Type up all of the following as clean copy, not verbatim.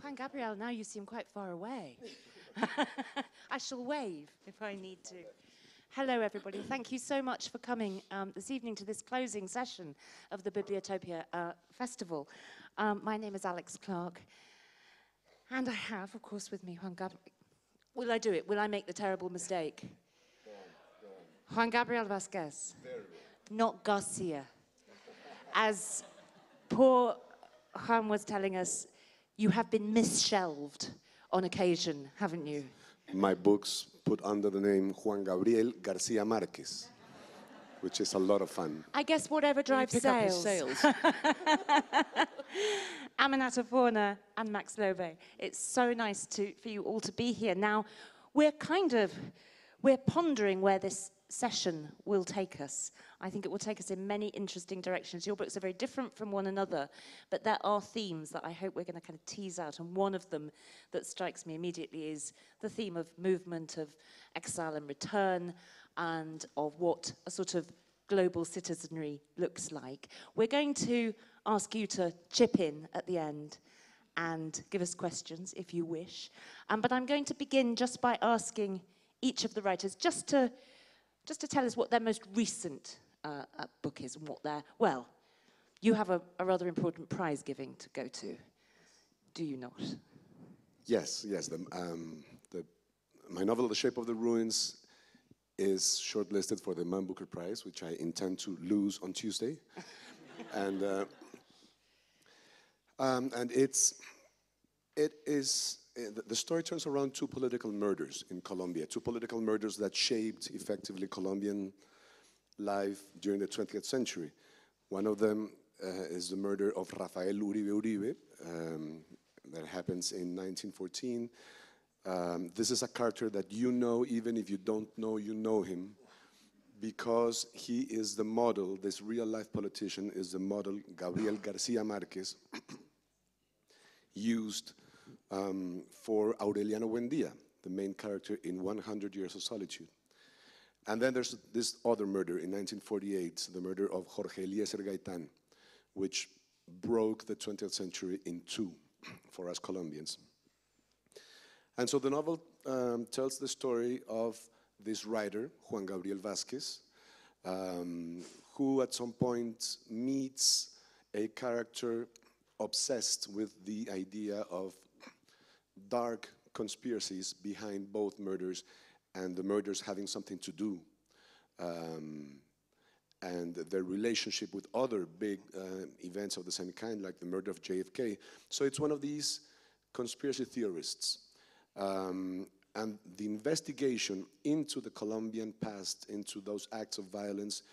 Juan Gabriel, now you seem quite far away. I shall wave if I need to. Hello, everybody. Thank you so much for coming this evening to this closing session of the Bibliotopia Festival. My name is Alex Clark, and I have, of course, with me Juan Gabriel. Will I do it? Will I make the terrible mistake? Go on. Juan Gabriel Vázquez, not Garcia. As poor Juan was telling us, you have been misshelved on occasion, haven't you? My books put under the name Juan Gabriel Garcia Marquez, which is a lot of fun. I guess whatever drives sales. Aminata Forna and Max Lobe, it's so nice for you all to be here. Now, we're pondering where this session will take us. I think it will take us in many interesting directions. Your books are very different from one another, but there are themes that I hope we're going to kind of tease out, and one of them that strikes me immediately is the theme of movement, of exile and return, and of what a sort of global citizenry looks like. We're going to ask you to chip in at the end and give us questions if you wish. But I'm going to begin just by asking each of the writers just to tell us what their most recent book is and what their, well, you have a rather important prize giving to go to, do you not? Yes. My novel, The Shape of the Ruins, is shortlisted for the Man Booker Prize, which I intend to lose on Tuesday. And the story turns around two political murders in Colombia, two political murders that shaped effectively Colombian life during the 20th century. One of them is the murder of Rafael Uribe Uribe that happens in 1914. This is a character that you know, even if you don't know, you know him, because he is the model, this real-life politician is the model Gabriel Garcia Marquez used for Aureliano Buendía, the main character in 100 Years of Solitude. And then there's this other murder in 1948, the murder of Jorge Eliezer Gaitán, which broke the 20th century in two for us Colombians. And so the novel tells the story of this writer, Juan Gabriel Vázquez, who at some point meets a character obsessed with the idea of dark conspiracies behind both murders, and the murders having something to do, and their relationship with other big events of the same kind, like the murder of JFK. So it's one of these conspiracy theorists. And the investigation into the Colombian past, into those acts of violence,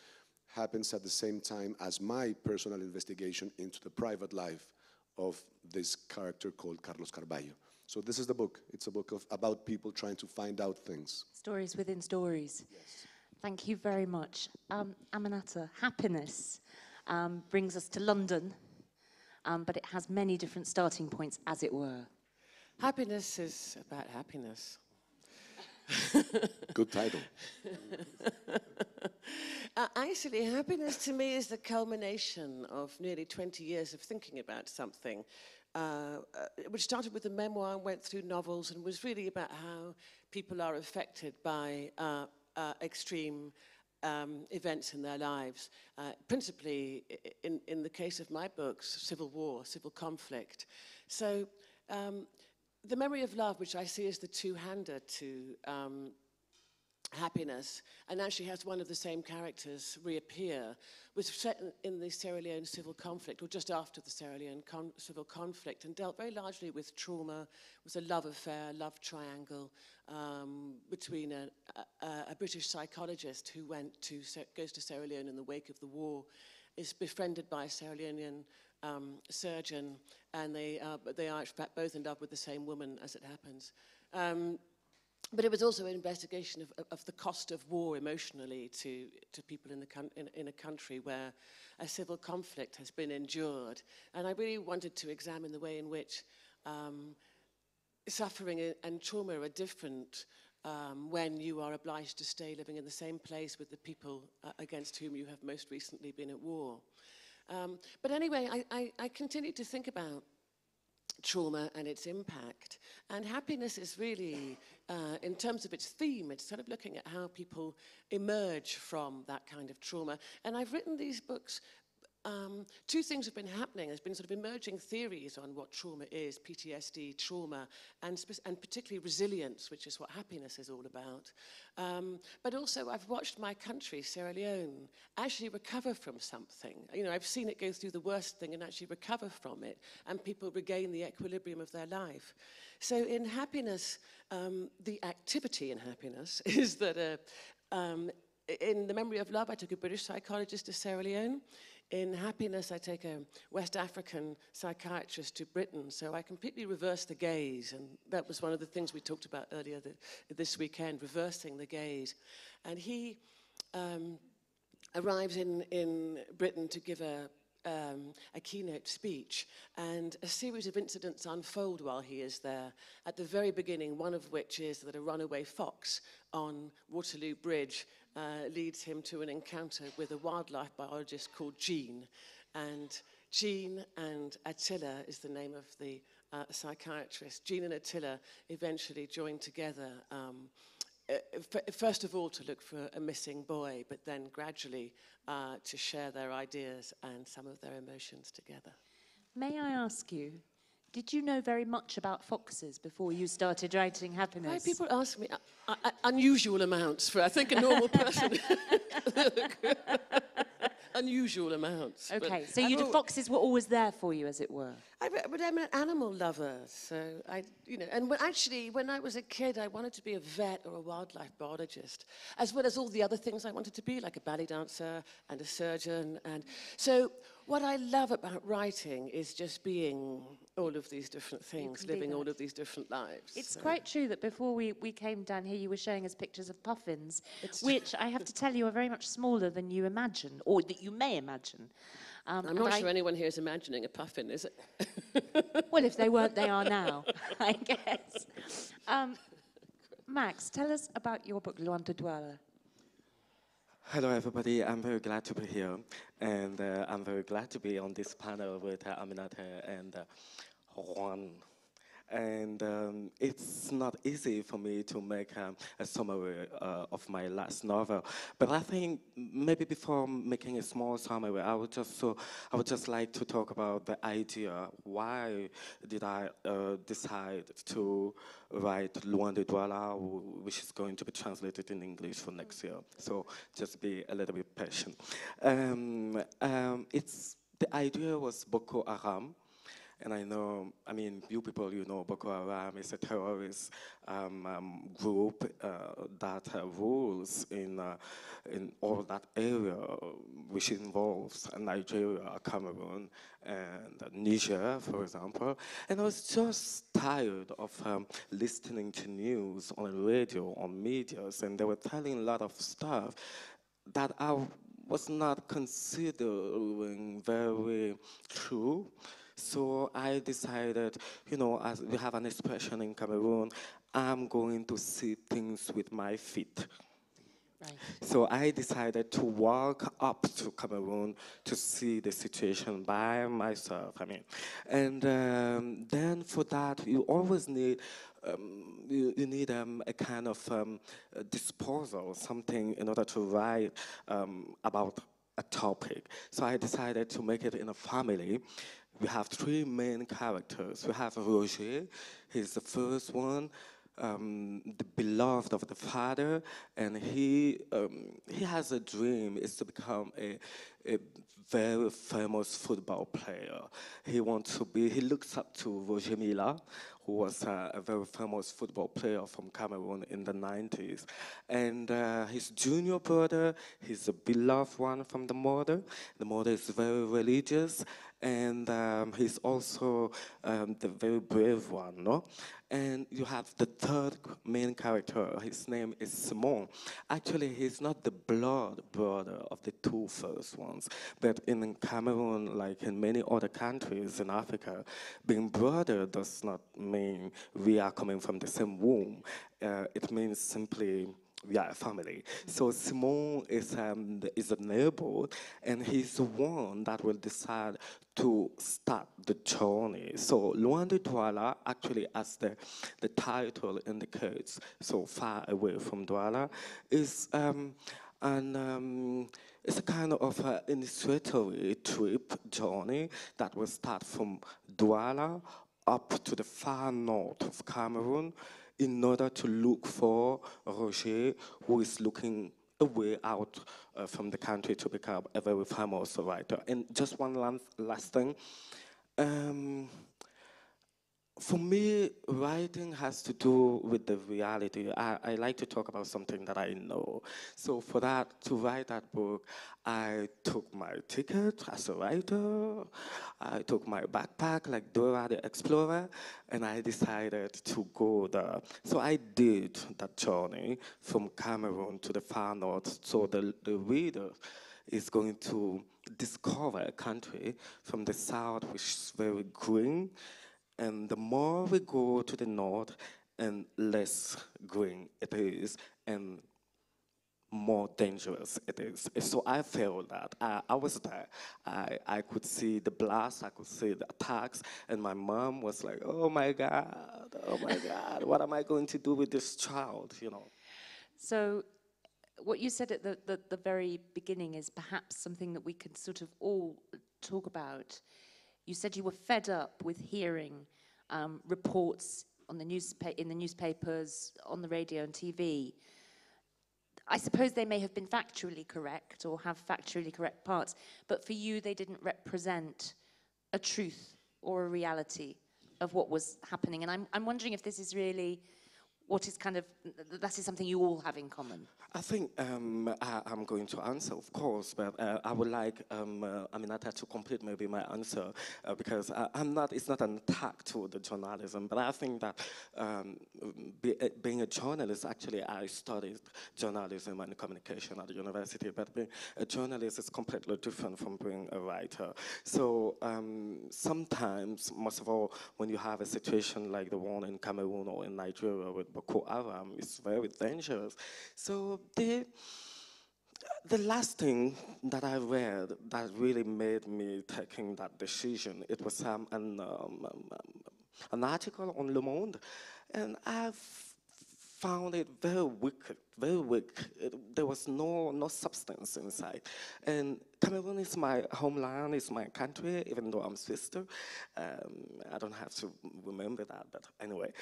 happens at the same time as my personal investigation into the private life of this character called Carlos Carballo. So this is the book. It's a book about people trying to find out things. Stories within stories. Yes. Thank you very much. Aminata, happiness brings us to London, but it has many different starting points, as it were. Happiness is about happiness. Good title. Actually, happiness to me is the culmination of nearly 20 years of thinking about something, which started with a memoir and went through novels and was really about how people are affected by extreme events in their lives. Principally, in the case of my books, civil war, civil conflict. So the memory of love, which I see as the two-hander to happiness, and actually has one of the same characters reappear, was set in the Sierra Leone civil conflict, or just after the Sierra Leone civil conflict, and dealt very largely with trauma. It was a love affair, love triangle between a British psychologist who goes to Sierra Leone in the wake of the war, is befriended by a Sierra Leonean surgeon, and they are in fact both in love with the same woman, as it happens. But it was also an investigation of the cost of war emotionally to people in a country where a civil conflict has been endured. And I really wanted to examine the way in which suffering and trauma are different when you are obliged to stay living in the same place with the people against whom you have most recently been at war. But anyway, I continued to think about trauma and its impact. And happiness is really, in terms of its theme, it's sort of looking at how people emerge from that kind of trauma. And I've written these books. Two things have been happening. There's been sort of emerging theories on what trauma is, PTSD, trauma, and particularly resilience, which is what happiness is all about. But also I've watched my country, Sierra Leone, actually recover from something. You know, I've seen it go through the worst thing and actually recover from it, and people regain the equilibrium of their life. So in happiness, the activity in happiness is that in The Memory of Love, I took a British psychologist to Sierra Leone. In Happiness, I take a West African psychiatrist to Britain, so I completely reverse the gaze, and that was one of the things we talked about earlier this weekend, reversing the gaze. And he arrives in Britain to give a keynote speech, and a series of incidents unfold while he is there. At the very beginning, one of which is that a runaway fox on Waterloo Bridge leads him to an encounter with a wildlife biologist called Jean. And Jean and Attila is the name of the psychiatrist. Jean and Attila eventually join together, first of all to look for a missing boy, but then gradually to share their ideas and some of their emotions together. May I ask you, did you know very much about foxes before you started writing Happiness? Why people ask me unusual amounts for, I think, a normal person. Unusual amounts. Okay, so the foxes were always there for you, as it were. But I'm an animal lover, so when I was a kid, I wanted to be a vet or a wildlife biologist, as well as all the other things I wanted to be, like a ballet dancer and a surgeon. And so what I love about writing is just being all of these different things, living all of these different lives. It's quite true that before we came down here, you were showing us pictures of puffins, which I have to tell you are very much smaller than you imagine, or that you may imagine. I'm not sure anyone here is imagining a puffin, is it? Well, if they weren't, they are now, I guess. Max, tell us about your book, Loin de Douala. Hello, everybody. I'm very glad to be here. And I'm very glad to be on this panel with Aminata and Juan. And it's not easy for me to make a summary of my last novel. But I think maybe before making a small summary, I would just like to talk about the idea. Why did I decide to write Loin de Douala, which is going to be translated in English for next year? So just be a little bit patient. The idea was Boko Haram. And I mean, you people, you know, Boko Haram is a terrorist group that rules in all that area, which involves Nigeria, Cameroon, and Niger, for example. And I was just tired of listening to news on radio, on medias, and they were telling a lot of stuff that I was not considering very true. So I decided, you know, as we have an expression in Cameroon, I'm going to see things with my feet. Right. So I decided to walk up to Cameroon to see the situation by myself, And then for that, you always need you need a kind of disposal, something in order to write about a topic. So I decided to make it in a family. We have three main characters. We have Roger, he's the first one, the beloved of the father, and he has a dream, is to become a very famous football player. He looks up to Roger Milla, who was a very famous football player from Cameroon in the 90s. And his junior brother, he's a beloved one from the mother. The mother is very religious, and he's also the very brave one, no? And you have the third main character, his name is Simon. Actually, he's not the blood brother of the two first ones, but in Cameroon, like in many other countries in Africa, being brother does not mean we are coming from the same womb. It means simply we are a family. So Simon is a neighbor, and he's the one that will decide to start the journey. So Loin de Douala, actually, as the title indicates, so far away from Douala, is it's a kind of initiatory trip journey that will start from Douala up to the far north of Cameroon in order to look for Roger, who is looking a way out from the country to become a very famous writer. And just one last thing. For me, writing has to do with the reality. I like to talk about something that I know. So for that, to write that book, I took my ticket as a writer, I took my backpack like Dora the Explorer, and I decided to go there. So I did that journey from Cameroon to the far north, so the reader is going to discover a country from the south which is very green, and the more we go to the north, and less green it is, and more dangerous it is. So I felt that. I was there. I could see the blast, I could see the attacks, and my mom was like, oh my God, what am I going to do with this child, you know? So what you said at the very beginning is perhaps something that we could sort of all talk about. You said you were fed up with hearing reports on the in the newspapers, on the radio and TV. I suppose they may have been factually correct or have factually correct parts, but for you they didn't represent a truth or a reality of what was happening. And I'm wondering if this is really what is kind of, that is something you all have in common. I think I'm going to answer, of course, but I would like Aminata to complete maybe my answer because it's not an attack to the journalism, but I think that being a journalist, actually I studied journalism and communication at the university, but being a journalist is completely different from being a writer. So sometimes, most of all, when you have a situation like the one in Cameroon or in Nigeria with Boko Haram, it's very dangerous. So the last thing that I read that really made me taking that decision, it was an article on Le Monde, and I found it very wicked, very weak. There was no substance inside. And Cameroon is my homeland, it's my country, even though I'm sister. I don't have to remember that, but anyway.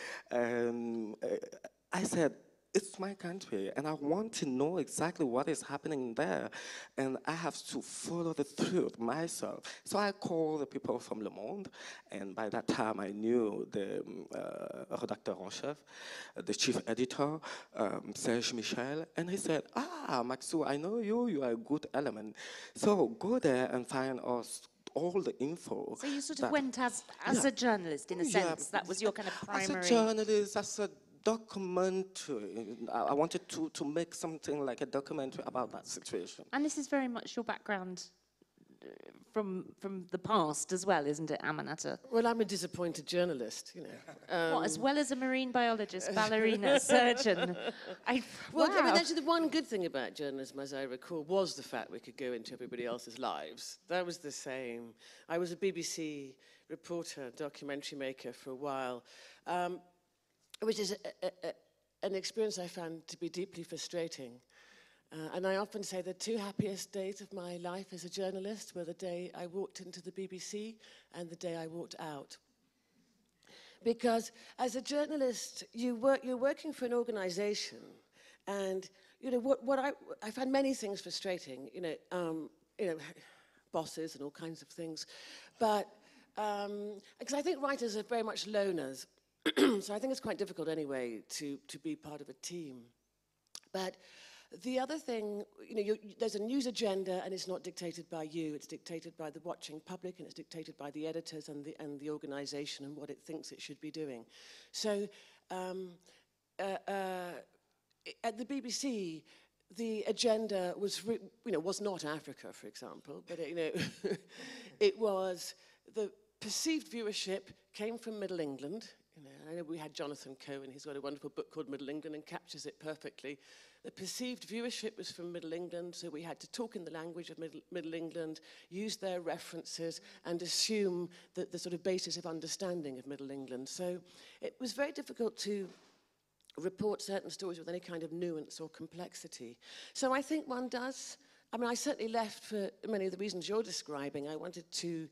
I said, it's my country, and I want to know exactly what is happening there, and I have to follow the truth myself. So I called the people from Le Monde, and by that time I knew the rédacteur en chef, the chief editor, Serge Michel, and he said, Maxou, I know you are a good element, so go there and find us all the info. So you sort of went as a journalist, in a sense, that was your kind of primary... As a journalist, as a documentary. I wanted to make something like a documentary about that situation. And this is very much your background from the past as well, isn't it, Aminata? Well, I'm a disappointed journalist, you know. What, as well as a marine biologist, ballerina, surgeon? Well, wow. I mean, actually, the one good thing about journalism, as I recall, was the fact we could go into everybody else's lives. That was the same. I was a BBC reporter, documentary maker for a while, which is an experience I found to be deeply frustrating. And I often say the two happiest days of my life as a journalist were the day I walked into the BBC and the day I walked out. Because as a journalist, you're working for an organization, and you know what I find many things frustrating. You know, bosses and all kinds of things, but because I think writers are very much loners. So I think it's quite difficult anyway to be part of a team. But the other thing, you know, there's a news agenda, and it's not dictated by you. It's dictated by the watching public, and it's dictated by the editors and the organisation and what it thinks it should be doing. So at the BBC, the agenda was, was not Africa, for example, but it was the perceived viewership came from Middle England. I know we had Jonathan Cohen, he's got a wonderful book called Middle England and captures it perfectly. The perceived viewership was from Middle England, so we had to talk in the language of Middle England, use their references, and assume that the sort of basis of understanding of Middle England. So it was very difficult to report certain stories with any kind of nuance or complexity. So I think one does, I mean, I certainly left for many of the reasons you're describing. I wanted to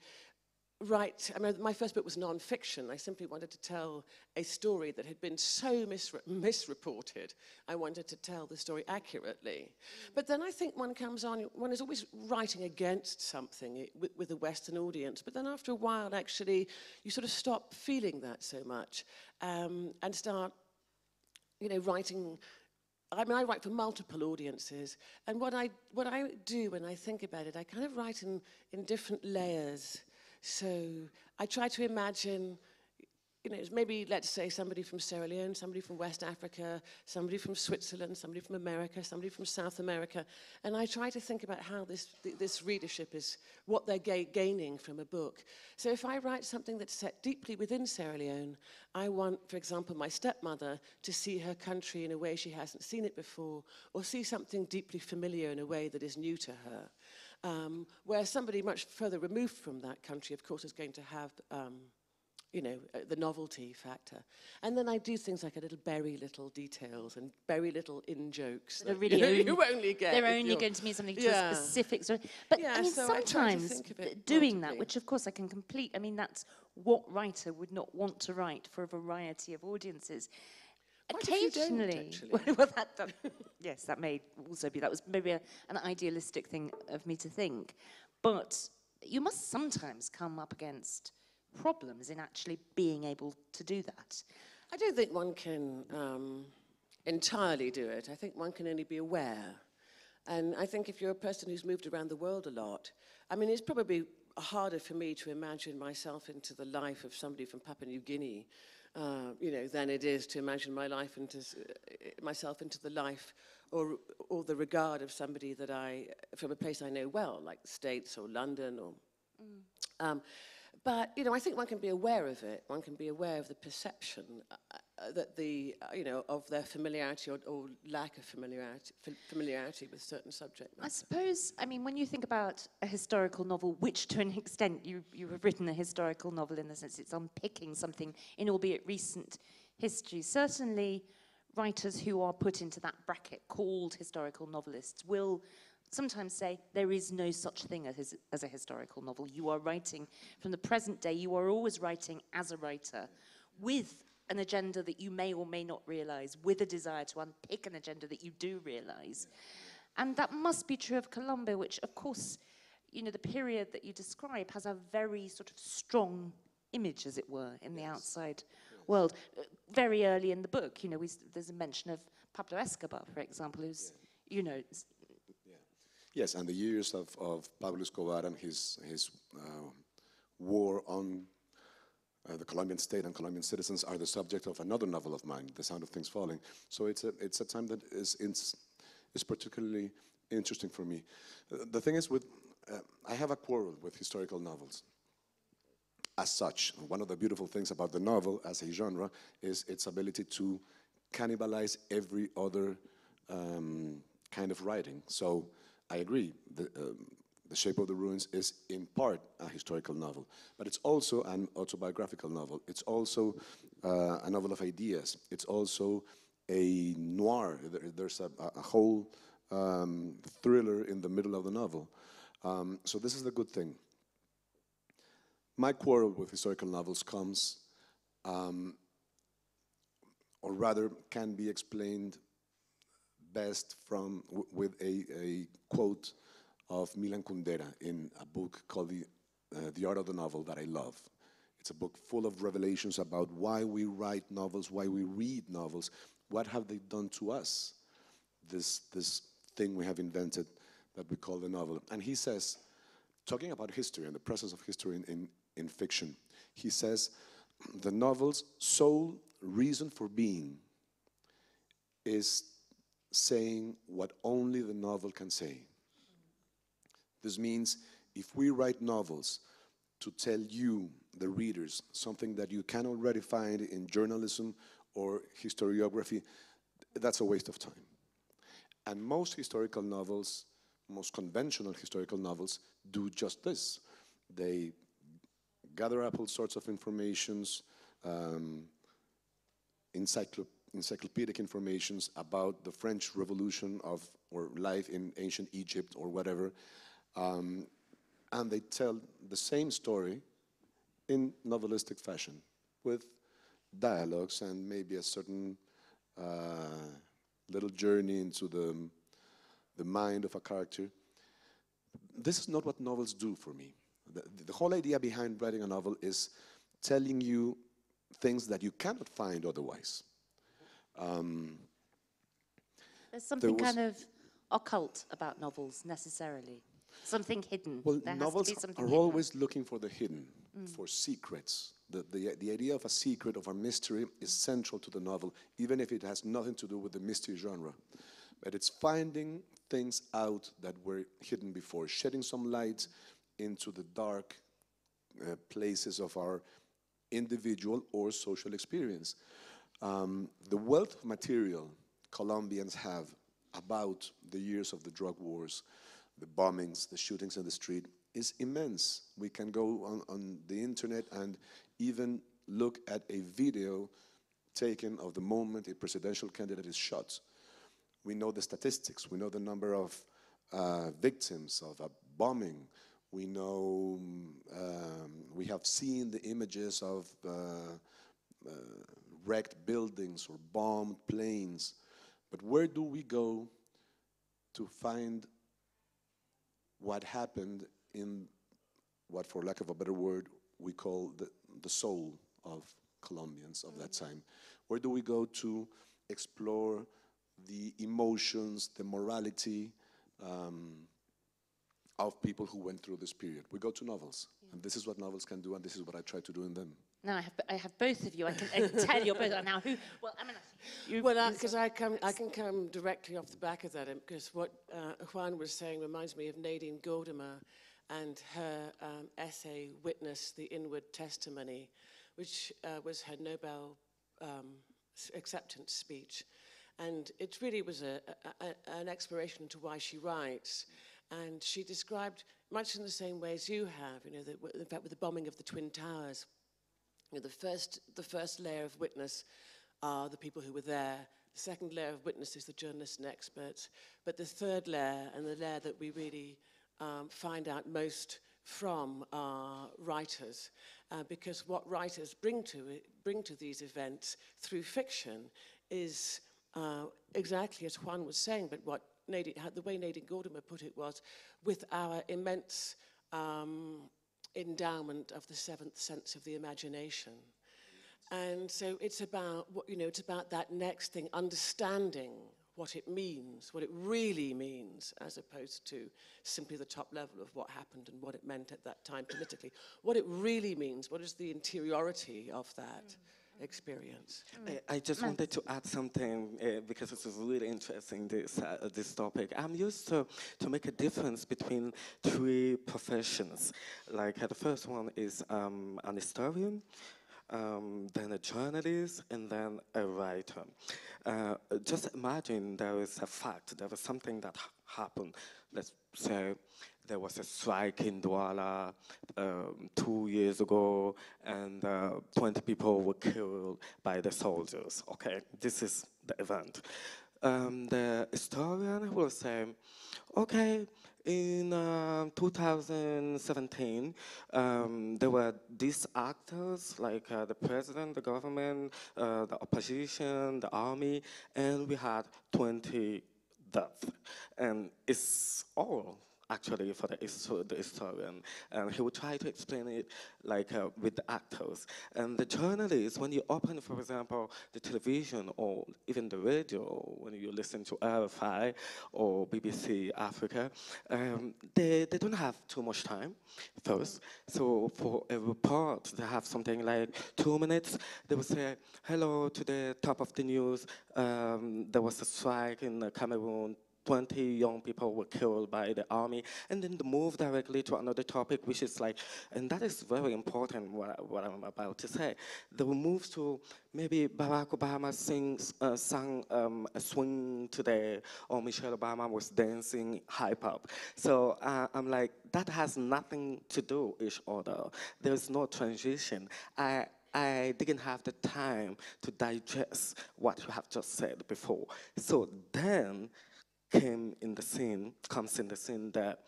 write, I mean, my first book was non-fiction. I simply wanted to tell a story that had been so misreported. I wanted to tell the story accurately. But then I think one comes on, one is always writing against something with a Western audience, but then after a while, actually, you sort of stop feeling that so much and start, you know, writing. I mean, I write for multiple audiences, and what I do when I think about it, I kind of write in different layers. So I try to imagine, you know, maybe, let's say, somebody from Sierra Leone, somebody from West Africa, somebody from Switzerland, somebody from America, somebody from South America, and I try to think about how this readership is, what they're gaining from a book. So if I write something that's set deeply within Sierra Leone, I want, for example, my stepmother to see her country in a way she hasn't seen it before, or see something deeply familiar in a way that is new to her. Where somebody much further removed from that country, of course, is going to have, you know, the novelty factor. And then I do things like a little bury little details and bury little in-jokes that really you only get. They're only going to mean something to a specific story. But yeah, I mean, so sometimes doing that, which of course I can complete, I mean, that's what writer would not want to write for a variety of audiences. Occasionally, well, yes, that may also be, that was maybe an idealistic thing of me to think, but you must sometimes come up against problems in actually being able to do that. I don't think one can entirely do it. I think one can only be aware. And I think if you're a person who's moved around the world a lot, I mean, it's probably harder for me to imagine myself into the life of somebody from Papua New Guinea, you know, than it is to imagine my life into myself into the life or the regard of somebody that from a place I know well, like the States or London or. But you know, I think one can be aware of it. One can be aware of the perception that you know, of their familiarity or lack of familiarity with certain subject matter. I suppose, I mean, when you think about a historical novel, which to an extent you have written a historical novel in the sense it's unpicking something in albeit recent history, certainly writers who are put into that bracket called historical novelists will sometimes say there is no such thing as a historical novel. You are writing from the present day. You are always writing as a writer with an agenda that you may or may not realize, with a desire to unpick an agenda that you do realize. And that must be true of Colombo, which, of course, you know, the period that you describe has a very sort of strong image, as it were, in the outside world. Very early in the book, you know, there's a mention of Pablo Escobar, for example, who's, you know... Yes, and the years of Pablo Escobar and his war on the Colombian state and Colombian citizens are the subject of another novel of mine, The Sound of Things Falling. So it's a time that is particularly interesting for me. The thing is, I have a quarrel with historical novels. As such, one of the beautiful things about the novel as a genre is its ability to cannibalize every other kind of writing. So I agree, The Shape of the Ruins is in part a historical novel, but it's also an autobiographical novel. It's also a novel of ideas. It's also a noir. There's a whole thriller in the middle of the novel. So this is the good thing. My quarrel with historical novels comes, or rather can be explained best with a quote of Milan Kundera in a book called The Art of the Novel that I love. It's a book full of revelations about why we write novels, why we read novels, what have they done to us, this thing we have invented that we call the novel. And he says, talking about history and the presence of history in fiction, he says, the novel's sole reason for being is saying what only the novel can say. This means if we write novels to tell you the readers, something that you can already find in journalism or historiography, that's a waste of time. And most historical novels, most conventional historical novels, do just this. They gather up all sorts of informations, encyclopedic informations about the French Revolution or life in ancient Egypt or whatever, and they tell the same story in novelistic fashion with dialogues and maybe a certain little journey into the mind of a character. This is not what novels do for me. The whole idea behind writing a novel is telling you things that you cannot find otherwise. There's something kind of occult about novels, necessarily. Something hidden. Well, there novels has to be something are hidden. always looking for the hidden, for secrets. The idea of a secret, of a mystery, is central to the novel, even if it has nothing to do with the mystery genre. But it's finding things out that were hidden before, shedding some light into the dark places of our individual or social experience. The wealth of material Colombians have about the years of the drug wars, the bombings, the shootings in the street, is immense. We can go on the internet and even look at a video taken of the moment a presidential candidate is shot. We know the statistics. We know the number of victims of a bombing. We know, we have seen the images of wrecked buildings or bombed planes. But where do we go to find what happened in what, for lack of a better word, we call the soul of Colombians of that time? Where do we go to explore the emotions, the morality of people who went through this period? We go to novels, and this is what novels can do, and this is what I try to do in them. Now I have both of you. I can tell you're both. Now who? Well, I mean, Well, because I can come directly off the back of that, because what Juan was saying reminds me of Nadine Gordimer and her essay, Witness, the Inward Testimony, which was her Nobel acceptance speech. And it really was an exploration into why she writes. And she described, much in the same way as you have, you know, in fact, with the bombing of the Twin Towers, you know, the first layer of witness are the people who were there. The second layer of witness is the journalists and experts. But the third layer, and the layer that we really find out most from, are writers. Because what writers bring to these events through fiction is exactly as Juan was saying, but what the way Nadine Gordimer put it was, with our immense endowment of the seventh sense of the imagination. And so it's about, it's about that next thing, understanding what it means, what it really means, as opposed to simply the top level of what happened and what it meant at that time politically. What it really means, what is the interiority of that experience. I just wanted to add something because this is really interesting, this topic. I'm used to make a difference between three professions. Like the first one is an historian, then a journalist, and then a writer. Just imagine there is a fact, there was something that happened. Let's say there was a strike in Douala 2 years ago, and 20 people were killed by the soldiers. Okay, this is the event. The historian will say, okay, in 2017, there were these actors, like the president, the government, the opposition, the army, and we had 20 deaths. And it's all actually for the historian, and he would try to explain it like with the actors. And the journalists, when you open, for example, the television or even the radio, when you listen to RFI or BBC Africa, they don't have too much time, first. So for a report, they have something like 2 minutes. They will say, hello, to the top of the news, there was a strike in Cameroon 20 young people were killed by the army, and then to move directly to another topic, which is like, and that is very important, what I'm about to say. They will move to maybe Barack Obama sang a swing today, or Michelle Obama was dancing hype up. So I'm like, that has nothing to do with each other. There's no transition. I didn't have the time to digest what you have just said before. So then comes in the scene that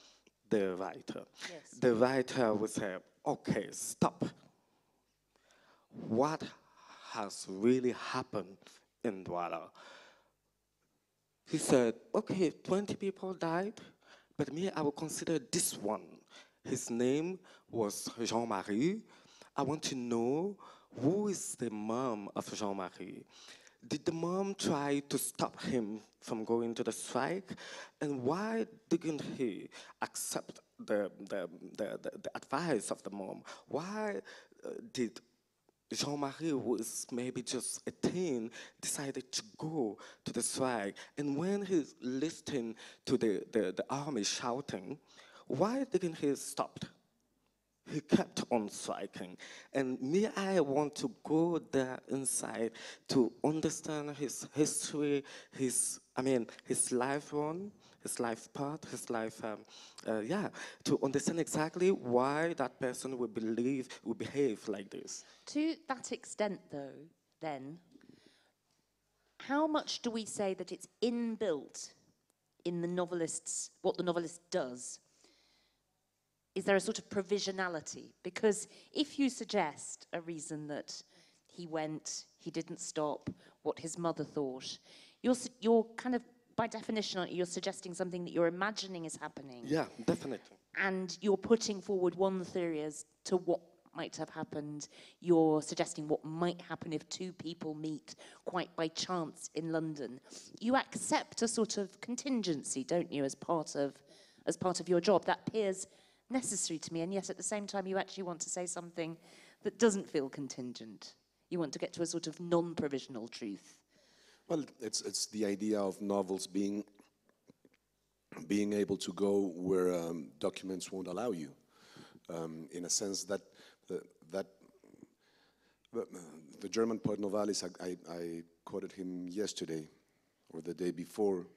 the writer. Yes. The writer would say, okay, stop. What has really happened in Douala? He said, okay, 20 people died, but me, I will consider this one. His name was Jean-Marie. I want to know who is the mom of Jean-Marie. Did the mom try to stop him from going to the strike? And why didn't he accept the advice of the mom? Why did Jean-Marie, who is maybe just a teen, decided to go to the strike? And when he's listening to the army shouting, why didn't he stop? He kept on striking. And me, I want to go there inside to understand his history, his life run, his life path, his life, to understand exactly why that person would behave like this. To that extent, though, then, how much do we say that it's inbuilt in the novelist's, what the novelist does? Is there a sort of provisionality? Because if you suggest a reason that he went, he didn't stop, what his mother thought, you're kind of, by definition, you're suggesting something that you're imagining is happening. Yeah, definitely. And you're putting forward one theory as to what might have happened. You're suggesting what might happen if two people meet quite by chance in London. You accept a sort of contingency, don't you, as part of your job. That appears necessary to me, and yet at the same time you actually want to say something that doesn't feel contingent. You want to get to a sort of non-provisional truth. Well, it's the idea of novels being able to go where documents won't allow you, in a sense that the German poet Novalis, I quoted him yesterday or the day before,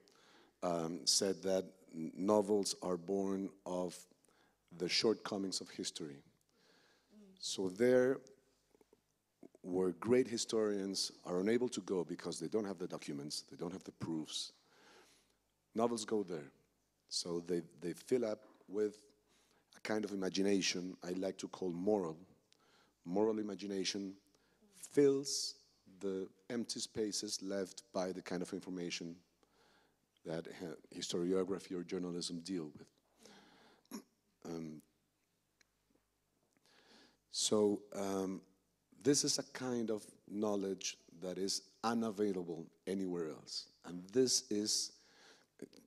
said that novels are born of the shortcomings of history. So there, where great historians are unable to go because they don't have the documents, they don't have the proofs, novels go there. So they fill up with a kind of imagination I like to call moral. Moral imagination fills the empty spaces left by the kind of information that historiography or journalism deal with. This is a kind of knowledge that is unavailable anywhere else. And this is,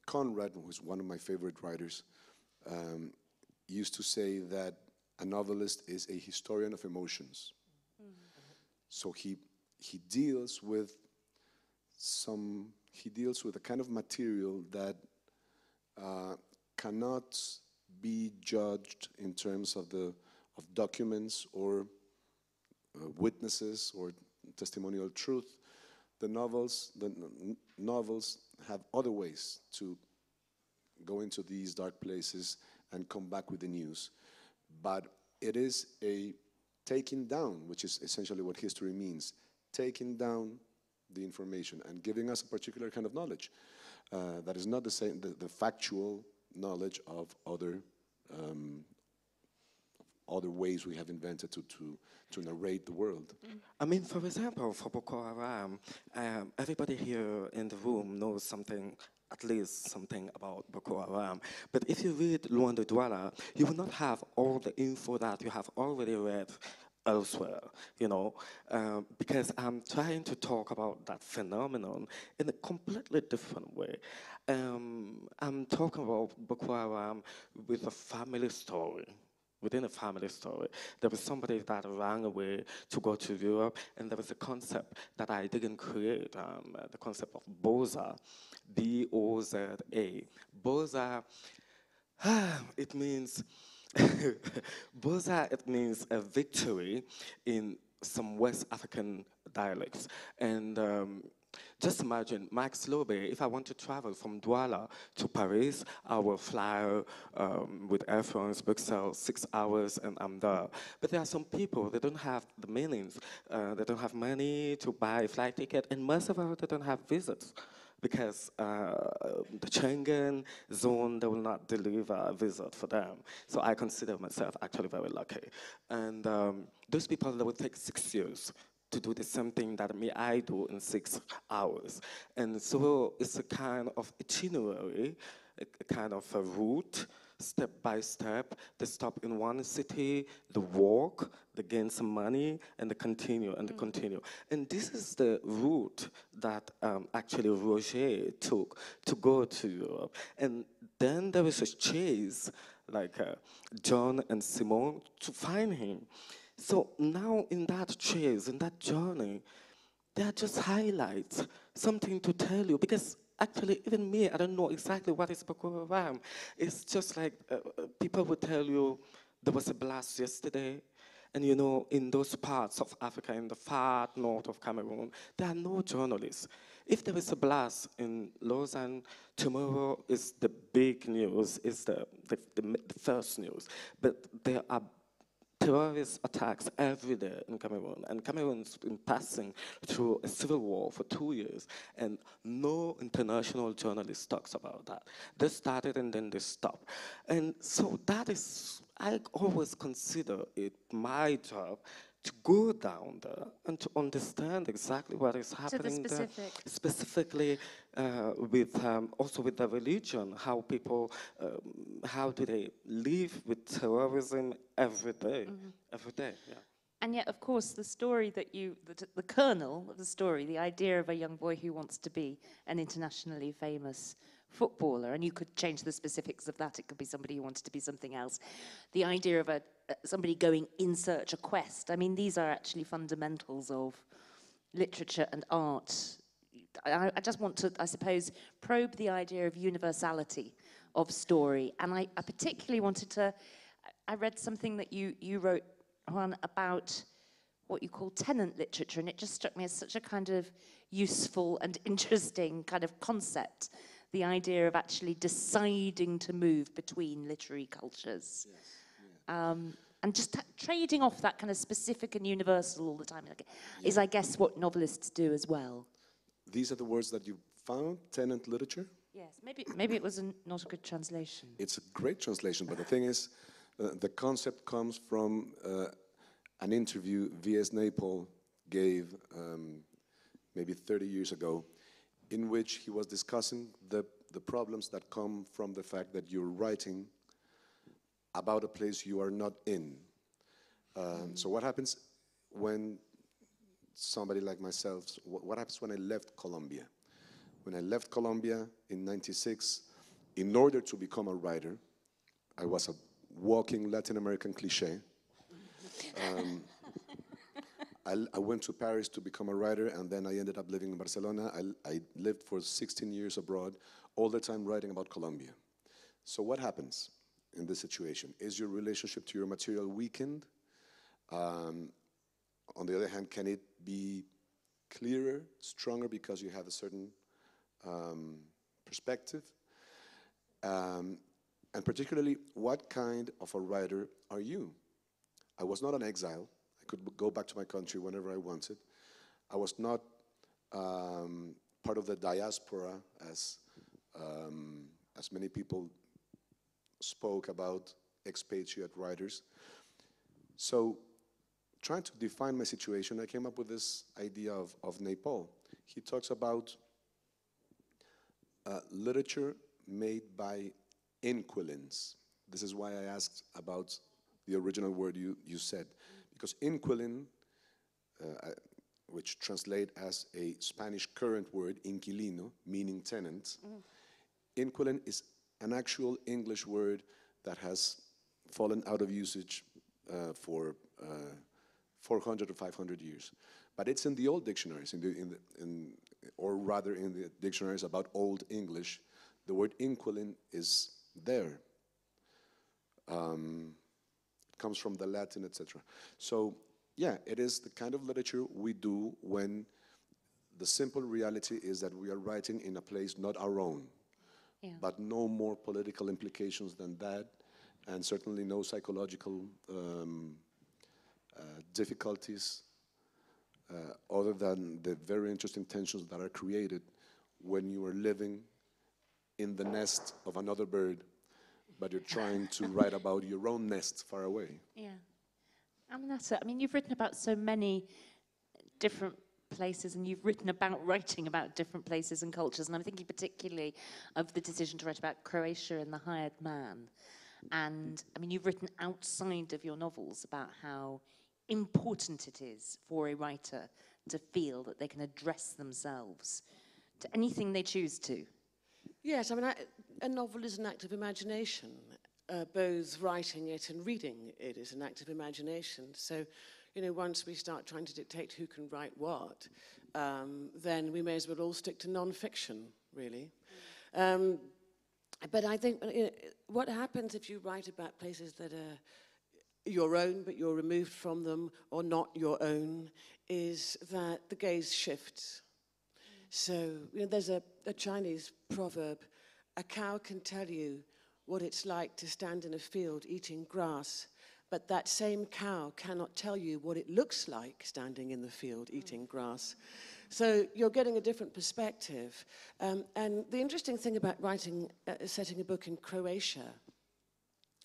Conrad, who is one of my favorite writers, used to say that a novelist is a historian of emotions. So he deals with a kind of material that cannot be judged in terms of documents or witnesses or testimonial truth. The novels have other ways to go into these dark places and come back with the news. But it is a taking down, which is essentially what history means, taking down the information and giving us a particular kind of knowledge that is not the same, the factual knowledge of other ways we have invented to narrate the world. I mean, for example, for Boko Haram, everybody here in the room knows at least something about Boko Haram. But if you read Loin de Douala, you will not have all the info that you have already read elsewhere, because I'm trying to talk about that phenomenon in a completely different way. I'm talking about Boko Haram with a family story. within a family story. There was somebody that ran away to go to Europe, and there was a concept that I didn't create, the concept of Boza, B-O-Z-A. Boza, it means, Boza, it means a victory in some West African dialects. And just imagine, Max Lobe, if I want to travel from Douala to Paris, I will fly with Air France, Bruxelles, 6 hours, and I'm there. But there are some people, they don't have the means, they don't have money to buy a flight ticket, and most of them, they don't have visas. Because the Schengen zone, they will not deliver a visit for them. So I consider myself actually very lucky. And those people, they will take 6 years to do the same thing that I do in 6 hours. And so it's a kind of itinerary, a kind of a route, step by step. They stop in one city, they walk, they gain some money, and they continue, and they continue. And this is the route that actually Roger took to go to Europe. And then there was a chase, like John and Simone, to find him. So now in that chase, in that journey, there are just highlights, something to tell you, because actually, even me, I don't know exactly what is Boko Haram. It's just like people would tell you there was a blast yesterday, and you know, in those parts of Africa, in the far north of Cameroon, there are no journalists. If there is a blast in Lausanne, tomorrow is the big news, is the first news. But there are terrorist attacks every day in Cameroon, and Cameroon's been passing through a civil war for 2 years, and no international journalist talks about that. They started and then they stopped. And so that is, I always consider it my job to go down there and to understand exactly what is happening there, specifically with also with the religion, how people, how do they live with terrorism every day, every day, yeah. And yet, of course, the story that the kernel of the story, the idea of a young boy who wants to be an internationally famous footballer, and you could change the specifics of that, it could be somebody who wanted to be something else. The idea of somebody going in search, a quest, I mean, these are actually fundamentals of literature and art. I just want to, I suppose, probe the idea of universality of story. And I particularly wanted to, I read something that you wrote, Juan, about what you call tenant literature, and it just struck me as such a kind of useful and interesting kind of concept, the idea of actually deciding to move between literary cultures. Yes, yeah. And just trading off that kind of specific and universal all the time, is, I guess, what novelists do as well. These are the words that you found, tenant literature? Yes, maybe it was not a good translation. It's a great translation, but the thing is, the concept comes from an interview V.S. Naipaul gave maybe 30 years ago, in which he was discussing the problems that come from the fact that you're writing about a place you are not in. So what happens when somebody like myself, what happens when I left Colombia? When I left Colombia in '96, in order to become a writer, I was a walking Latin American cliche. I went to Paris to become a writer, and then I ended up living in Barcelona. I lived for 16 years abroad, all the time writing about Colombia. So what happens in this situation? Is your relationship to your material weakened? On the other hand, can it be clearer, stronger, because you have a certain perspective? And particularly, what kind of a writer are you? I was not an exile. I could go back to my country whenever I wanted. I was not part of the diaspora, as many people spoke about expatriate writers. So, trying to define my situation, I came up with this idea of Naipaul. He talks about literature made by inquilins. This is why I asked about the original word you said. Because inquilin, which translate as a Spanish current word, inquilino, meaning tenant, inquilin is an actual English word that has fallen out of usage for 400 or 500 years. But it's in the old dictionaries, or rather in the dictionaries about Old English, the word inquilin is there. It comes from the Latin, etc. So, yeah, it is the kind of literature we do when the simple reality is that we are writing in a place not our own, but no more political implications than that, and certainly no psychological difficulties other than the very interesting tensions that are created when you are living in the nest of another bird, but you're trying to write about your own nest far away. Yeah. Aminata, I mean, you've written about so many different places, and you've written about writing about different places and cultures, and I'm thinking particularly of the decision to write about Croatia and the hired man. And I mean, you've written outside of your novels about how important it is for a writer to feel that they can address themselves to anything they choose to. Yes, I mean, a novel is an act of imagination. Both writing it and reading it is an act of imagination. So, you know, once we start trying to dictate who can write what, then we may as well all stick to non-fiction, really. But I think what happens if you write about places that are your own, but you're removed from them, or not your own, is that the gaze shifts. So, you know, there's a Chinese proverb, a cow can tell you what it's like to stand in a field eating grass, but that same cow cannot tell you what it looks like standing in the field eating grass. So you're getting a different perspective. And the interesting thing about writing, setting a book in Croatia,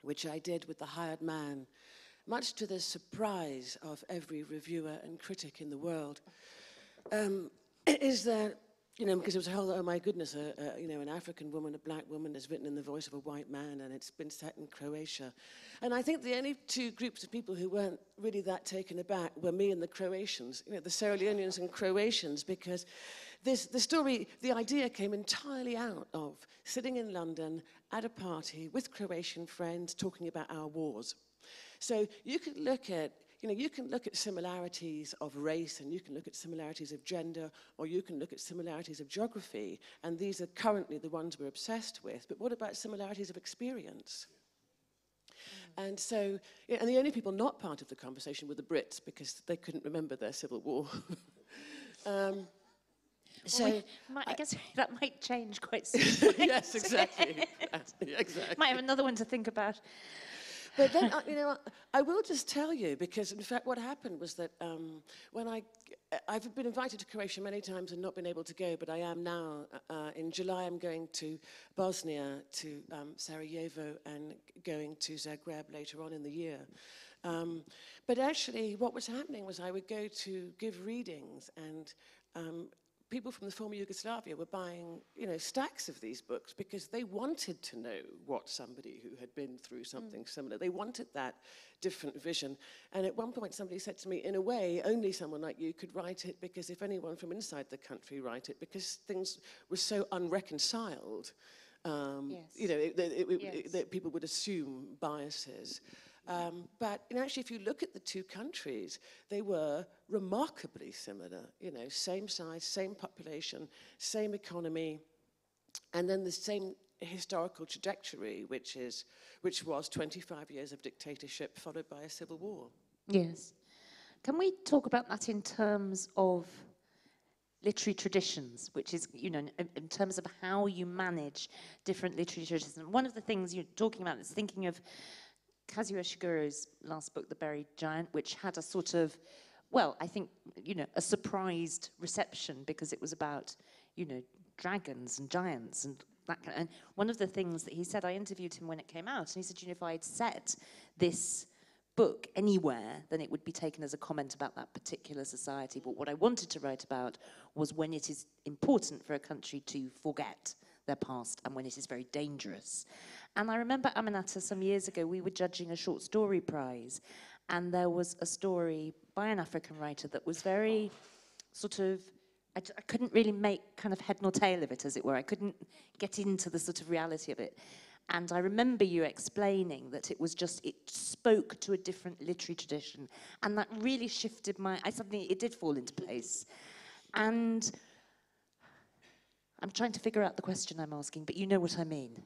which I did with The Hired Man, much to the surprise of every reviewer and critic in the world, is that, you know, because it was a whole, oh my goodness, you know, an African woman, a black woman is written in the voice of a white man, and it's been set in Croatia. And I think the only two groups of people who weren't really that taken aback were me and the Croatians, you know, the Sierra Leoneans and Croatians, because the story, the idea came entirely out of sitting in London at a party with Croatian friends talking about our wars. So you could look at, you know, you can look at similarities of race, and you can look at similarities of gender, or you can look at similarities of geography, and these are currently the ones we're obsessed with. But what about similarities of experience? And so, yeah, and the only people not part of the conversation were the Brits, because they couldn't remember their civil war. So I guess that might change quite soon. yes, exactly. Exactly. Might have another one to think about. But then, you know, I will just tell you, because in fact what happened was that when I've been invited to Croatia many times and not been able to go, but I am now. In July I'm going to Bosnia, to Sarajevo, and going to Zagreb later on in the year. But actually what was happening was I would go to give readings, and people from the former Yugoslavia were buying, you know, stacks of these books because they wanted to know what somebody who had been through something similar. They wanted that different vision. And at one point somebody said to me, in a way, only someone like you could write it, because if anyone from inside the country write it, because things were so unreconciled, you know, that people would assume biases. But actually, if you look at the two countries, they were remarkably similar. You know, same size, same population, same economy, and then the same historical trajectory, which was 25 years of dictatorship followed by a civil war. Yes. Can we talk about that in terms of literary traditions, which is, you know, in terms of how you manage different literary traditions? And one of the things you're talking about is thinking of Kazuo Ishiguro's last book, The Buried Giant, which had a sort of, well, I think, you know, a surprised reception, because it was about, you know, dragons and giants and that kind of, and one of the things that he said, I interviewed him when it came out, and he said, you know, if I had set this book anywhere, then it would be taken as a comment about that particular society. But what I wanted to write about was when it is important for a country to forget their past, and when it is very dangerous. And I remember, Aminata, some years ago, we were judging a short story prize, and there was a story by an African writer that was very sort of, I couldn't really make kind of head nor tail of it, as it were. I couldn't get into the sort of reality of it. And I remember you explaining that it was just, it spoke to a different literary tradition. And that really shifted it did fall into place. And I'm trying to figure out the question I'm asking, but you know what I mean.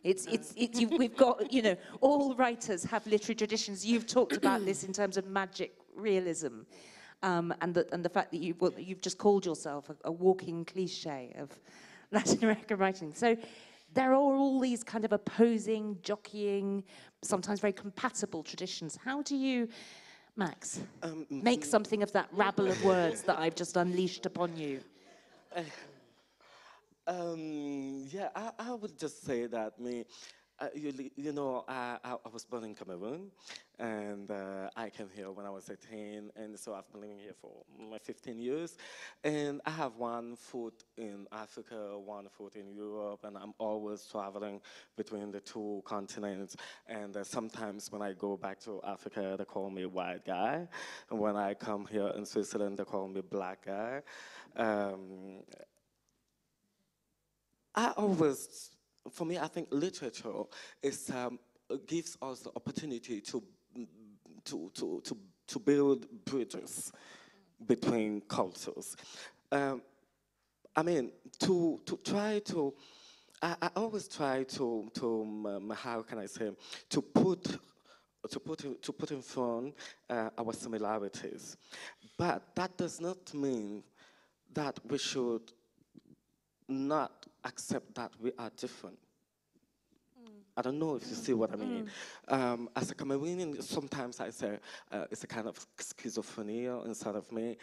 We've got, you know, all writers have literary traditions. You've talked about this in terms of magic realism, and the fact that you've just called yourself a walking cliche of Latin American writing. So there are all these kind of opposing, jockeying, sometimes very compatible traditions. How do you, Max, make something of that rabble of words that I've just unleashed upon you? Yeah, I would just say that you know, I was born in Cameroon, and I came here when I was 18, and so I've been living here for 15 years. And I have one foot in Africa, one foot in Europe, and I'm always traveling between the two continents. And sometimes when I go back to Africa, they call me white guy. And when I come here in Switzerland, they call me black guy. For me, I think literature gives us the opportunity to build bridges between cultures. I mean, to try to, I always try to how can I say, to put in front our similarities, but that does not mean that we should not accept that we are different. I don't know if you see what I mean. As a Cameroonian, sometimes I say it's a kind of schizophrenia inside of me,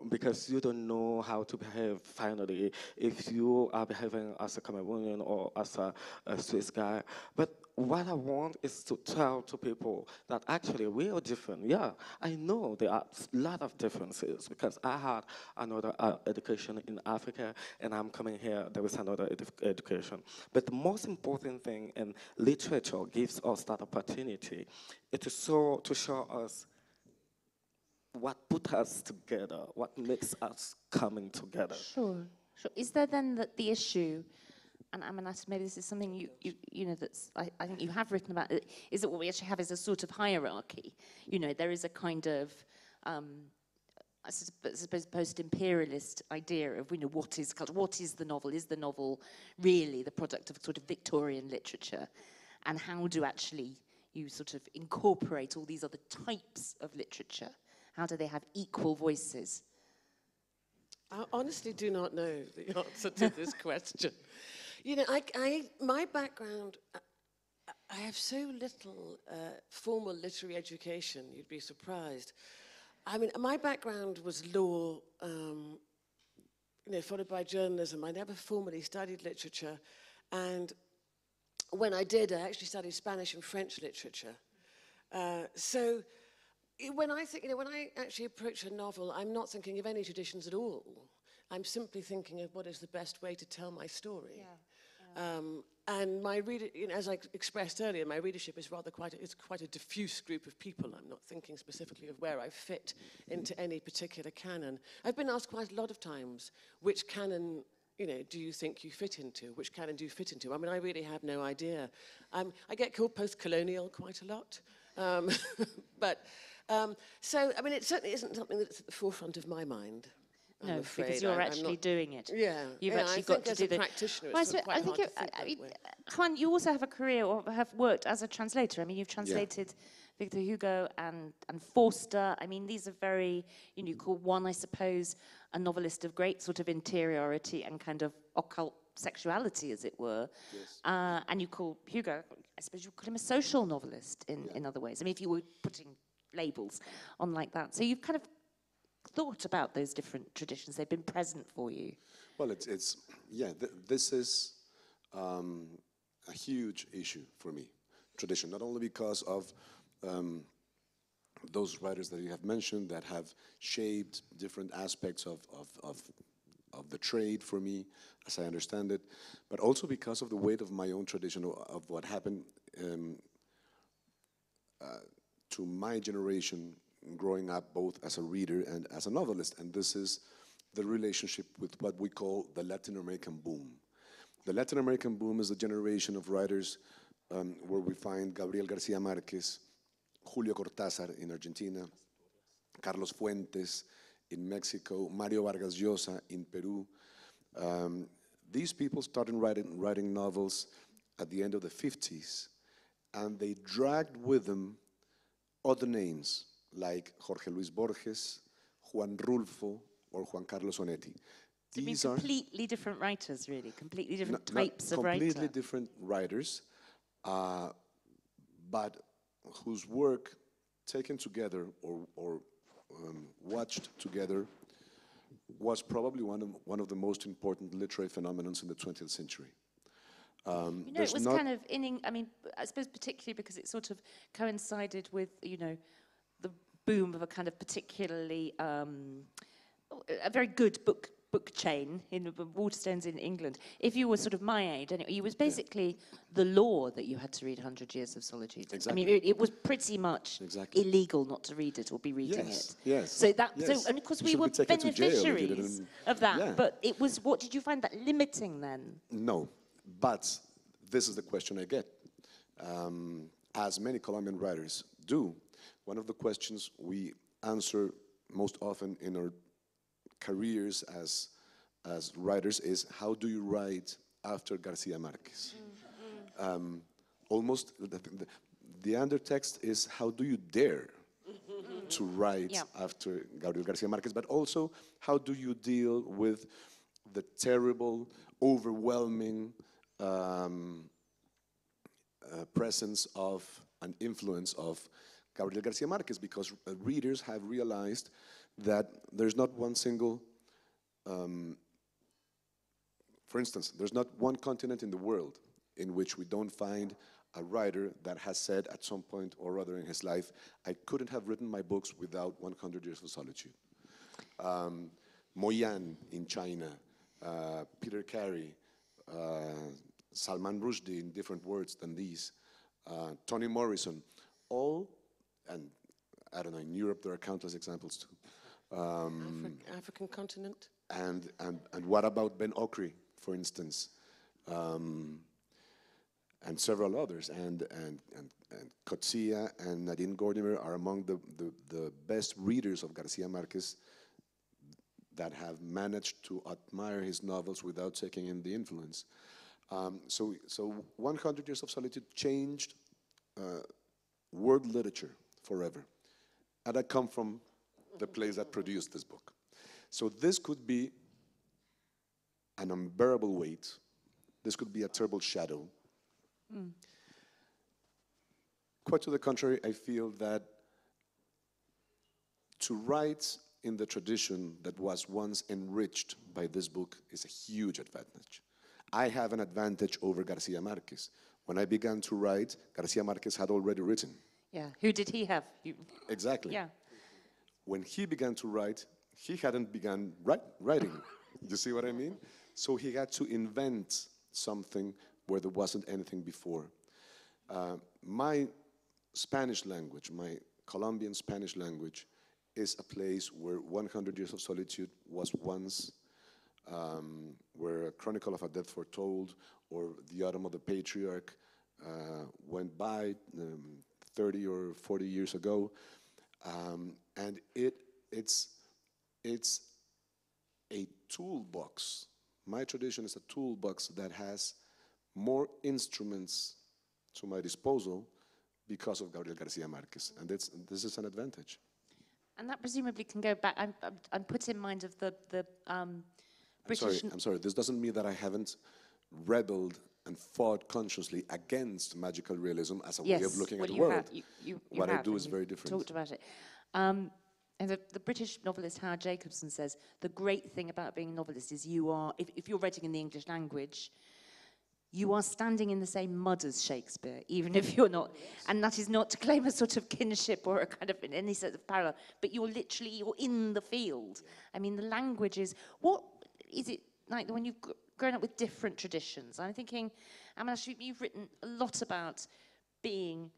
because you don't know how to behave finally if you are behaving as a Cameroonian or as a Swiss guy. But what I want is to tell to people that actually we are different. Yeah, I know there are a lot of differences because I had another education in Africa and I'm coming here, there is another education. But the most important thing in literature gives us that opportunity is to show us what put us together, what makes us coming together. Sure. Is there then the issue, and Aminatou, maybe this is something you know that's I think you have written about, is that what we actually have is a sort of hierarchy. You know, there is a kind of I suppose post-imperialist idea of, you know, what is culture, what is the novel? Is the novel really the product of sort of Victorian literature? And how do actually you sort of incorporate all these other types of literature? How do they have equal voices? I honestly do not know the answer to this question. You know, my background, I have so little formal literary education, you'd be surprised. I mean, my background was law, you know, followed by journalism. I never formally studied literature. And when I did, I actually studied Spanish and French literature. So when I think, you know, when I actually approach a novel, I'm not thinking of any traditions at all. I'm simply thinking of what is the best way to tell my story. Yeah. And my reader, you know, as I expressed earlier, my readership is it's quite a diffuse group of people. I'm not thinking specifically of where I fit into any particular canon. I've been asked quite a lot of times, which canon, you know, do you think you fit into? Which canon do you fit into? I mean, I really have no idea. I get called post-colonial quite a lot. So, I mean, it certainly isn't something that's at the forefront of my mind. No, because you're actually doing it. Yeah, you've actually got to do the practitioner. It's quite hard to think that way. Juan, you also have a career or have worked as a translator. I mean, you've translated Victor Hugo and Forster. I mean, these are very, you know, you call one, I suppose, a novelist of great sort of interiority and kind of occult sexuality, as it were. Yes. And you call Hugo, I suppose you call him a social novelist in other ways. I mean, if you were putting labels on like that. So you've kind of thought about those different traditions. They've been present for you. Well, this is a huge issue for me, tradition, not only because of those writers that you have mentioned that have shaped different aspects of the trade for me, as I understand it, but also because of the weight of my own tradition, of what happened to my generation growing up both as a reader and as a novelist. And this is the relationship with what we call the Latin American boom. The Latin American boom is a generation of writers where we find Gabriel Garcia Marquez, Julio Cortázar in Argentina, Carlos Fuentes in Mexico, Mario Vargas Llosa in Peru. These people started writing novels at the end of the 50s, and they dragged with them other names like Jorge Luis Borges, Juan Rulfo, or Juan Carlos Onetti. I mean, completely different writers, really, completely different types of completely writer. different writers, but whose work taken together or watched together was probably one of the most important literary phenomena in the 20th century. You know, it was kind of I mean, I suppose particularly because it sort of coincided with, you know, the boom of a kind of particularly, a very good book chain in Waterstones in England. If you were sort of my age, and it was basically the law that you had to read 100 Years of Solitude. Exactly. I mean, it was pretty much illegal not to read it or be reading it. Yes. So that, yes. so, and of course You we should were be taken to jail if you beneficiaries didn't- of that. Yeah. But it was, what did you find that limiting then? No, but this is the question I get. As many Colombian writers do, one of the questions we answer most often in our careers as writers is, how do you write after Garcia Marquez? Almost, the undertext is, how do you dare to write after Gabriel Garcia Marquez? But also, how do you deal with the terrible, overwhelming presence of an influence of Gabriel Garcia Marquez? Because readers have realized that there's not one single, for instance, there's not one continent in the world in which we don't find a writer that has said at some point or other in his life, I couldn't have written my books without 100 Years of Solitude. Moyan in China, Peter Carey, Salman Rushdie in different words than these, Toni Morrison, all, and I don't know, in Europe there are countless examples too. African continent. And what about Ben Okri, for instance, and several others, and Coetzee and Nadine Gordimer are among the best readers of Garcia Marquez that have managed to admire his novels without taking in the influence. So 100 Years of Solitude changed world literature forever. And I come from the place that produced this book. So this could be an unbearable weight. This could be a terrible shadow. Quite to the contrary, I feel that to write in the tradition that was once enriched by this book is a huge advantage. I have an advantage over Garcia Marquez. When I began to write, Garcia Marquez had already written. Yeah, who did he have? Exactly. Yeah. When he began to write, he hadn't begun writing. You see what I mean? So he had to invent something where there wasn't anything before. My Spanish language, my Colombian Spanish language, is a place where 100 Years of Solitude was once, where A Chronicle of a Death Foretold or The Autumn of the Patriarch went by 30 or 40 years ago. And it's a toolbox. My tradition is a toolbox that has more instruments to my disposal because of Gabriel Garcia Marquez, and this is an advantage. And that presumably can go back. I'm put in mind of the British. I'm sorry. This doesn't mean that I haven't rebelled and fought consciously against magical realism as a way of looking at the world. What I do is very different. Talked about it. And the British novelist Howard Jacobson says the great thing about being a novelist is you are, if you're writing in the English language, you are standing in the same mud as Shakespeare, even if you're not. And that is not to claim a sort of kinship or a kind of any sort of parallel, but you're in the field. I mean, the language is, what is it like when you've grown up with different traditions? I'm thinking, Aminash, you've written a lot about being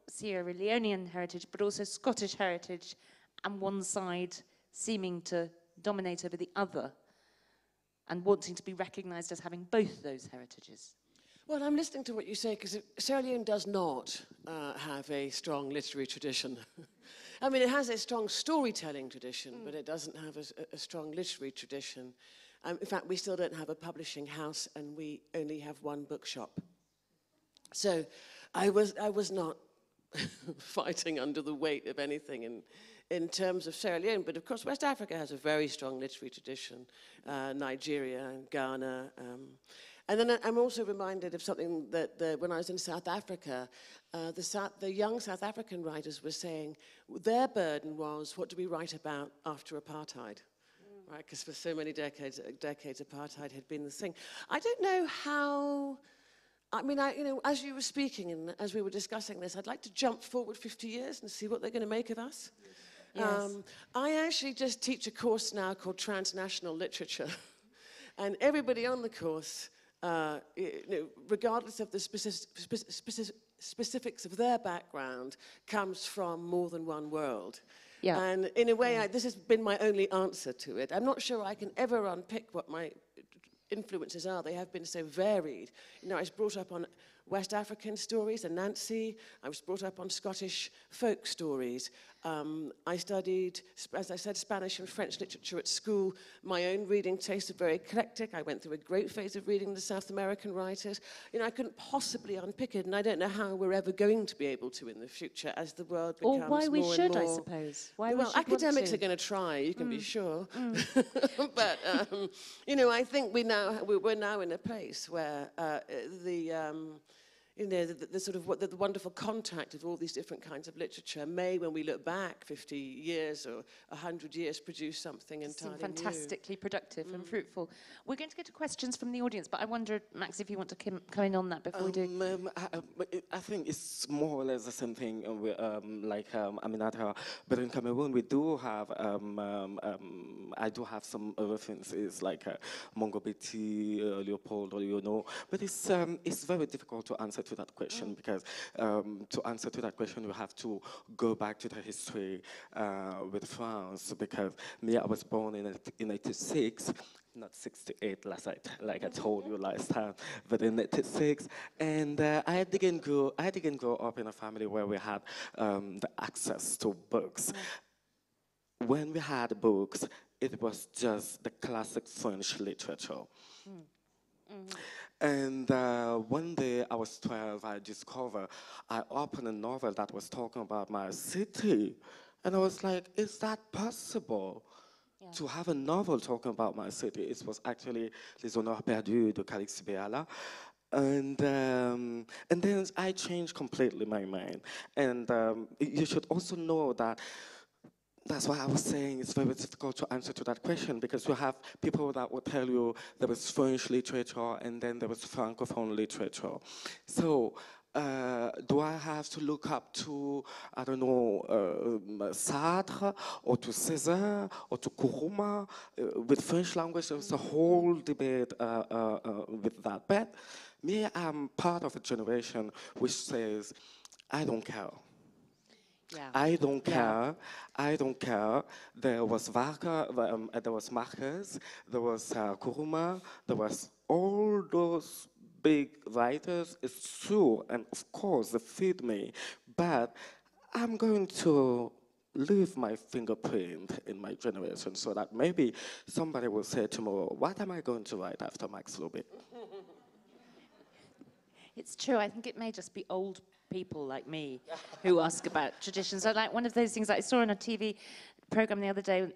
Sierra Leonean heritage, but also Scottish heritage, and one side seeming to dominate over the other. and wanting to be recognised as having both those heritages? Well, I'm listening to what you say because Sierra Leone does not have a strong literary tradition. I mean, it has a strong storytelling tradition, but it doesn't have a strong literary tradition. In fact, we still don't have a publishing house, and we only have one bookshop. So I was not fighting under the weight of anything in terms of Sierra Leone, but of course West Africa has a very strong literary tradition, Nigeria and Ghana. And then I'm also reminded of something that when I was in South Africa, the young South African writers were saying their burden was, what do we write about after apartheid? Right, because for so many decades, apartheid had been the thing. I don't know how. I mean, as you were speaking and as we were discussing this, I'd like to jump forward 50 years and see what they're going to make of us. Yes. I actually just teach a course now called Transnational Literature, and everybody on the course, regardless of the specifics of their background, comes from more than one world. Yeah. And in a way, this has been my only answer to it. I'm not sure I can ever unpick what my influences are. They have been so varied. You know, I was brought up on West African stories, Anansi. I was brought up on Scottish folk stories. I studied, as I said, Spanish and French literature at school. My own reading tastes are very eclectic. I went through a great phase of reading the South American writers. You know, I couldn't possibly unpick it, and I don't know how we're ever going to be able to in the future as the world becomes more and more... Or why we should, I suppose. Why well, we should academics are going to try, you can be sure. But, you know, I think we're now in a place where you know, the sort of the wonderful contact of all these different kinds of literature may, when we look back 50 years or 100 years, produce something entirely fantastically productive and fruitful. We're going to get to questions from the audience, but I wonder, Max, if you want to come in on that before we do. I think it's more or less the same thing like Aminata, but in Cameroon we do have, I do have some references like Mongo Betty, Leopold, or you know, but it's very difficult to answer to that question because to answer to that question you have to go back to the history with France, because me, I was born in 86, not 68 like I told you last time, but in 86, and I didn't grow up in a family where we had the access to books. When we had books, it was just the classic French literature. And one day I was 12, I opened a novel that was talking about my city. And I was like, is that possible? Yeah. To have a novel talking about my city? It was actually Les Honneurs Perdus de Calix Béala. And then I changed completely my mind. And you should also know that that's why I was saying it's very difficult to answer to that question, because you have people that will tell you there was French literature and then there was Francophone literature. So do I have to look up to, I don't know, Sartre or to Césaire or to Nkrumah? With French language, there's a whole debate with that. But me, I'm part of a generation which says, I don't care. Yeah. I don't care. I don't care. There was Varga, there was Marquez, there was Nkrumah, there was all those big writers. It's true, and of course they feed me. But I'm going to leave my fingerprint in my generation so that maybe somebody will say tomorrow, what am I going to write after Max Lobé? It's true. I think it may just be old people like me who ask about traditions. So, like, one of those things that I saw on a TV program the other day,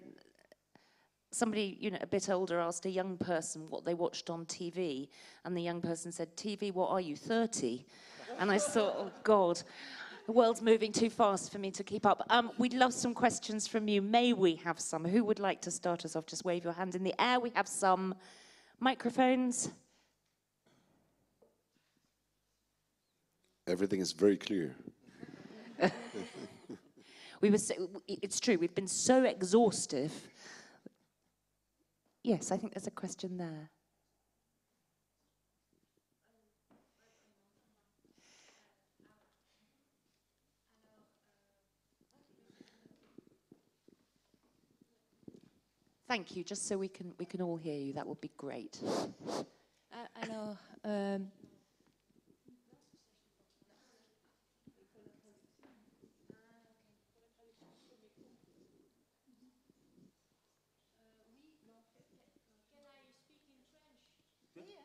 somebody, you know, a bit older asked a young person what they watched on TV, and the young person said, TV, what are you, 30? And I thought, oh God, the world's moving too fast for me to keep up. We'd love some questions from you. May we have some? Who would like to start us off? Just wave your hand in the air. We have some microphones. Everything is very clear. It's true, we've been so exhaustive. Yes, I think there's a question there. Thank you. Just so we can all hear you, that would be great. Alors,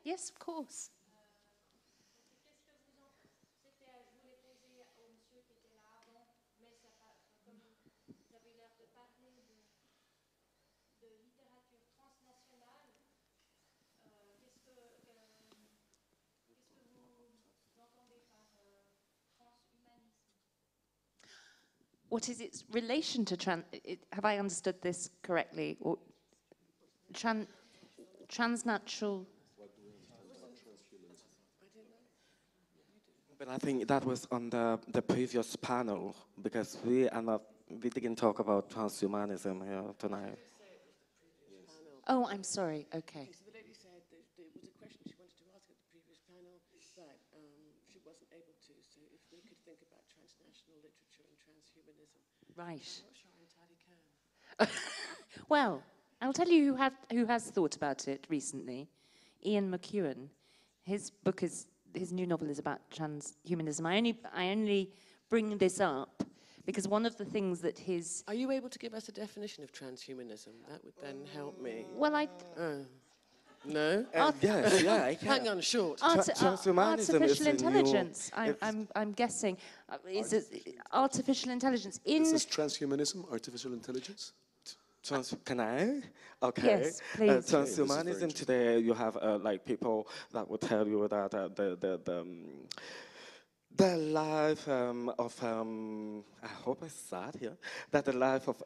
Yes, of course. What is its relation to have I understood this correctly? Or transnatural? But I think that was on the previous panel, because we didn't talk about transhumanism here tonight. Oh, I'm sorry. Okay. So the lady said that there was a question she wanted to ask at the previous panel, but she wasn't able to. So if we could think about transnational literature and transhumanism. Right. I'm not sure I entirely can. Well, I'll tell you who has thought about it recently. Ian McEwan. His new novel is about transhumanism. I only bring this up because one of the things that his... Are you able to give us a definition of transhumanism? That would then help me. Well, No? Yes, yeah, I can. Hang on, short. Transhumanism is artificial a intelligence. new- I'm guessing. Is it artificial intelligence This is transhumanism, artificial intelligence? Can I? Okay. Yes, please. Transhumanism today, you have like people that will tell you that the life of I hope it's sad here, that the life of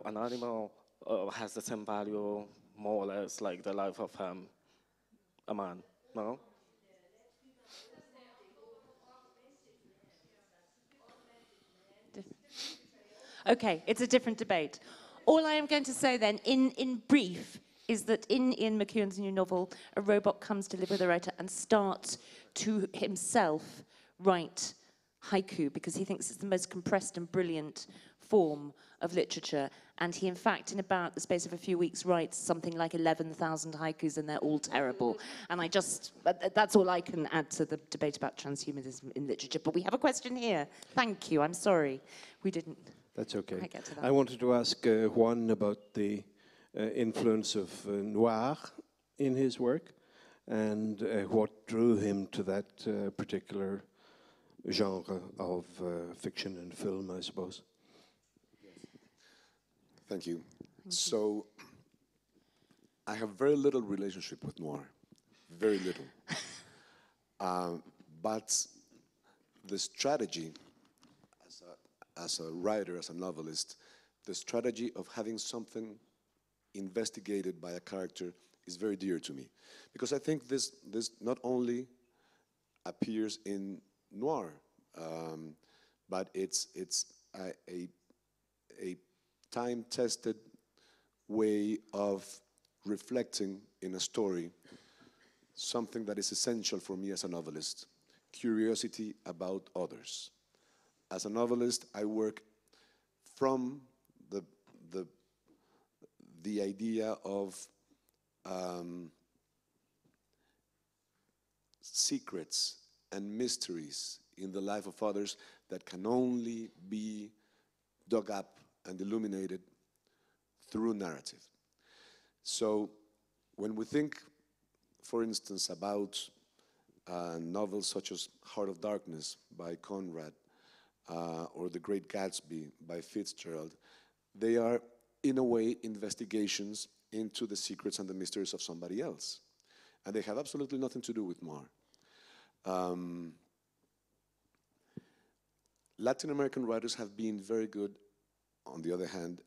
an animal has the same value more or less like the life of a man. No. Okay, it's a different debate. All I am going to say then, in brief, is that in Ian McEwan's new novel, a robot comes to live with a writer and starts to himself write haiku because he thinks it's the most compressed and brilliant form of literature. And he, in fact, in about the space of a few weeks, writes something like 11,000 haikus, and they're all terrible. And that's all I can add to the debate about transhumanism in literature. But we have a question here. Thank you. I'm sorry. We didn't. That's okay. I get to that. I wanted to ask Juan about the influence of noir in his work and what drew him to that particular genre of fiction and film, I suppose. Thank you. So, I have very little relationship with noir, very little. But the strategy, as a writer, as a novelist, the strategy of having something investigated by a character is very dear to me. Because I think this not only appears in noir, but it's a time-tested way of reflecting in a story something that is essential for me as a novelist, curiosity about others. As a novelist, I work from the idea of secrets and mysteries in the life of others that can only be dug up and illuminated through narrative. So when we think, for instance, about novels such as Heart of Darkness by Conrad or The Great Gatsby by Fitzgerald, they are, in a way, investigations into the secrets and the mysteries of somebody else. And they have absolutely nothing to do with noir. Latin American writers have been very good, on the other hand,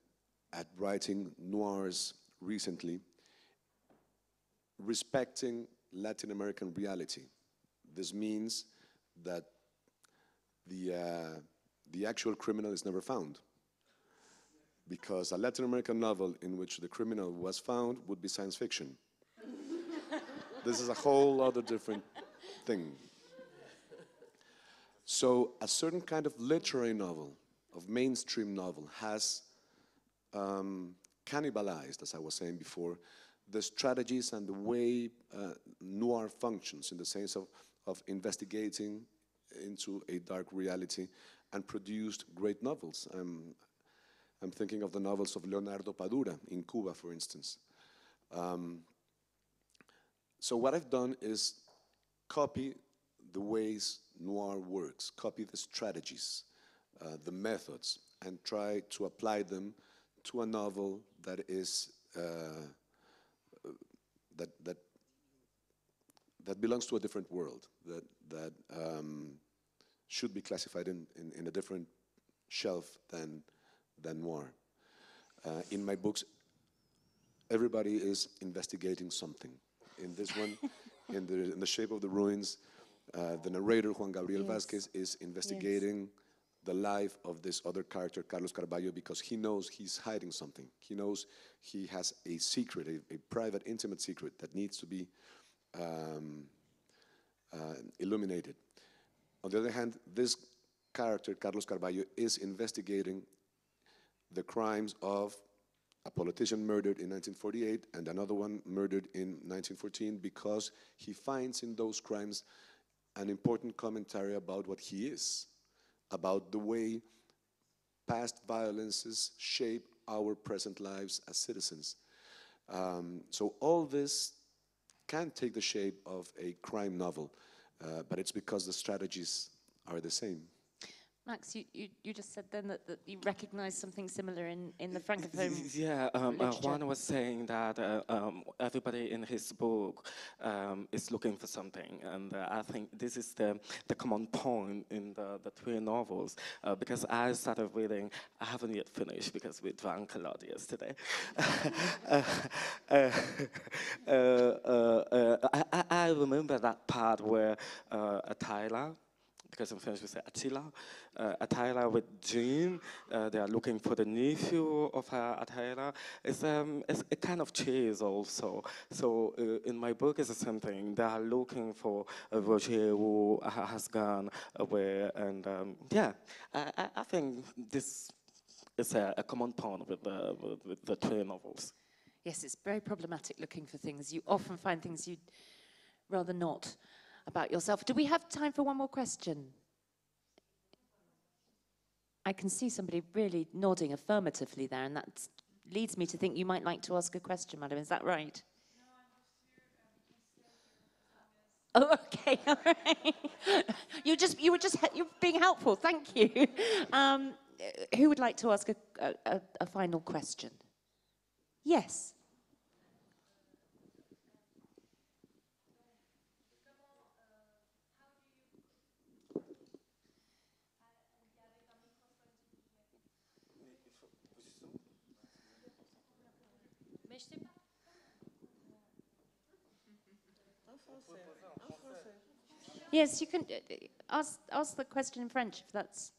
at writing noirs recently, respecting Latin American reality. This means that the actual criminal is never found, because a Latin American novel in which the criminal was found would be science fiction. This is a whole other different thing. So a certain kind of literary novel, of mainstream novel, has cannibalized, as I was saying before, the strategies and the way noir functions in the sense of investigating into a dark reality and produced great novels. I'm thinking of the novels of Leonardo Padura in Cuba, for instance. So what I've done is copy the ways noir works, copy the strategies, the methods, and try to apply them to a novel that is that belongs to a different world, that should be classified in a different shelf than noir. In my books, everybody is investigating something. In this one, in the Shape of the Ruins, the narrator, Juan Gabriel Vázquez, is investigating the life of this other character, Carlos Carballo, because he knows he's hiding something. He knows he has a secret, a private, intimate secret that needs to be illuminated. On the other hand, this character, Carlos Carballo, is investigating the crimes of a politician murdered in 1948 and another one murdered in 1914 because he finds in those crimes an important commentary about what he is, about the way past violences shape our present lives as citizens. So all this can take the shape of a crime novel, but it's because the strategies are the same. Max, you just said then that you recognize something similar in the Francophone Yeah, literature. Juan was saying that everybody in his book is looking for something, and I think this is the common point in the three novels, because I started reading, I haven't yet finished because we drank a lot yesterday. I remember that part where Attila, because in French we say Attila, Attila with Jean, they are looking for the nephew of Attila. It's a kind of chase also. So in my book it's the same thing. They are looking for Roger who has gone away, and yeah, I think this is a common point with the three novels. Yes, it's very problematic looking for things. You often find things you'd rather not about yourself. Do we have time for one more question? I can see somebody really nodding affirmatively there, and that leads me to think you might like to ask a question, madam. Is that right? No, I'm just here. Oh, okay, all right. You're being helpful. Thank you. Who would like to ask a final question? Yes. Yes, you can ask the question in French, if that's,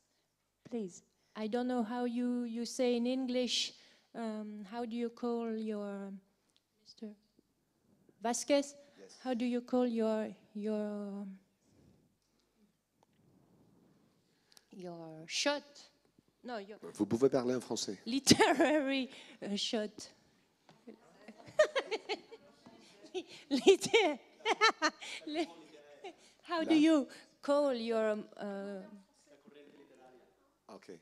please. I don't know how you say in English. How do you call your Mr. Vasquez? Yes. How do you call your shot? No, your Vous pouvez parler en français. literary shot. How do you call your Okay.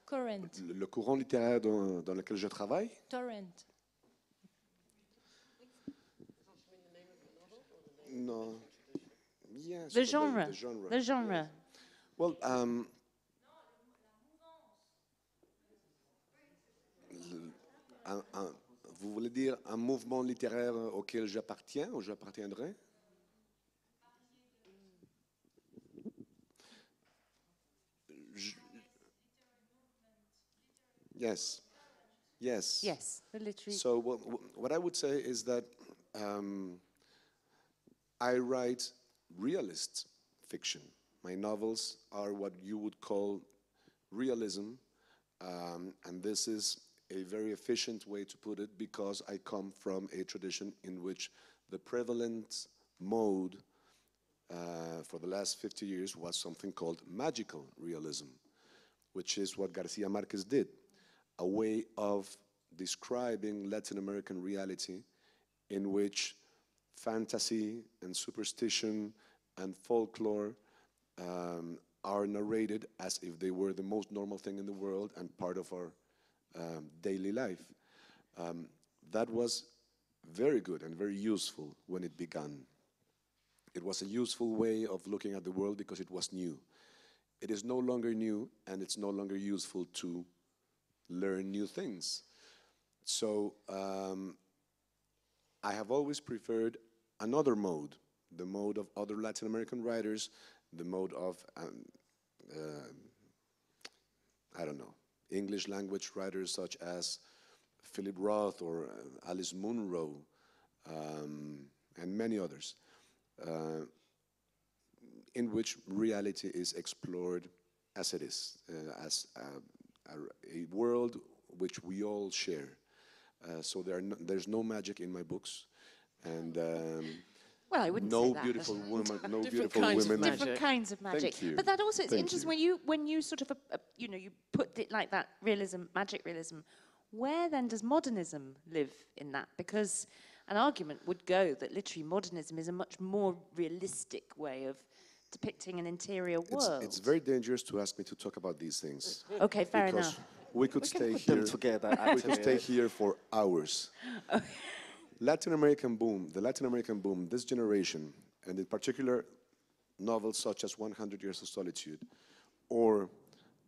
current Le courant littéraire dans lequel je travaille, torrent? no. Yes. The but genre. The genre. The genre. Yes. Well, vous voulez dire un mouvement littéraire auquel j'appartiens ou j'appartiendrai? Yes. Yes. Yes, the literary. So what I would say is that I write realist fiction. My novels are what you would call realism, and this is a very efficient way to put it because I come from a tradition in which the prevalent mode for the last 50 years was something called magical realism, which is what Garcia Marquez did, a way of describing Latin American reality in which fantasy and superstition and folklore are narrated as if they were the most normal thing in the world and part of our daily life. That was very good and very useful when it began. It was a useful way of looking at the world because it was new. It is no longer new, and it's no longer useful to learn new things. So I have always preferred another mode, the mode of other Latin American writers, the mode of, I don't know, English language writers such as Philip Roth or Alice Munro, and many others, in which reality is explored as it is, as a world which we all share. So there's no magic in my books, and Well, I wouldn't no say that. beautiful woman, no Different beautiful kinds of women. magic. Different kinds of magic. Thank you. But that also, it's Thank interesting you. when you sort of, you know, you put it like that, realism, magic realism, where then does modernism live in that? Because an argument would go that literary modernism is a much more realistic way of depicting an interior world. It's very dangerous to ask me to talk about these things. Okay, fair because enough. we could stay Put them here. together, We could actually. stay here for hours. Latin American boom, the Latin American boom, this generation, and in particular, novels such as 100 Years of Solitude, or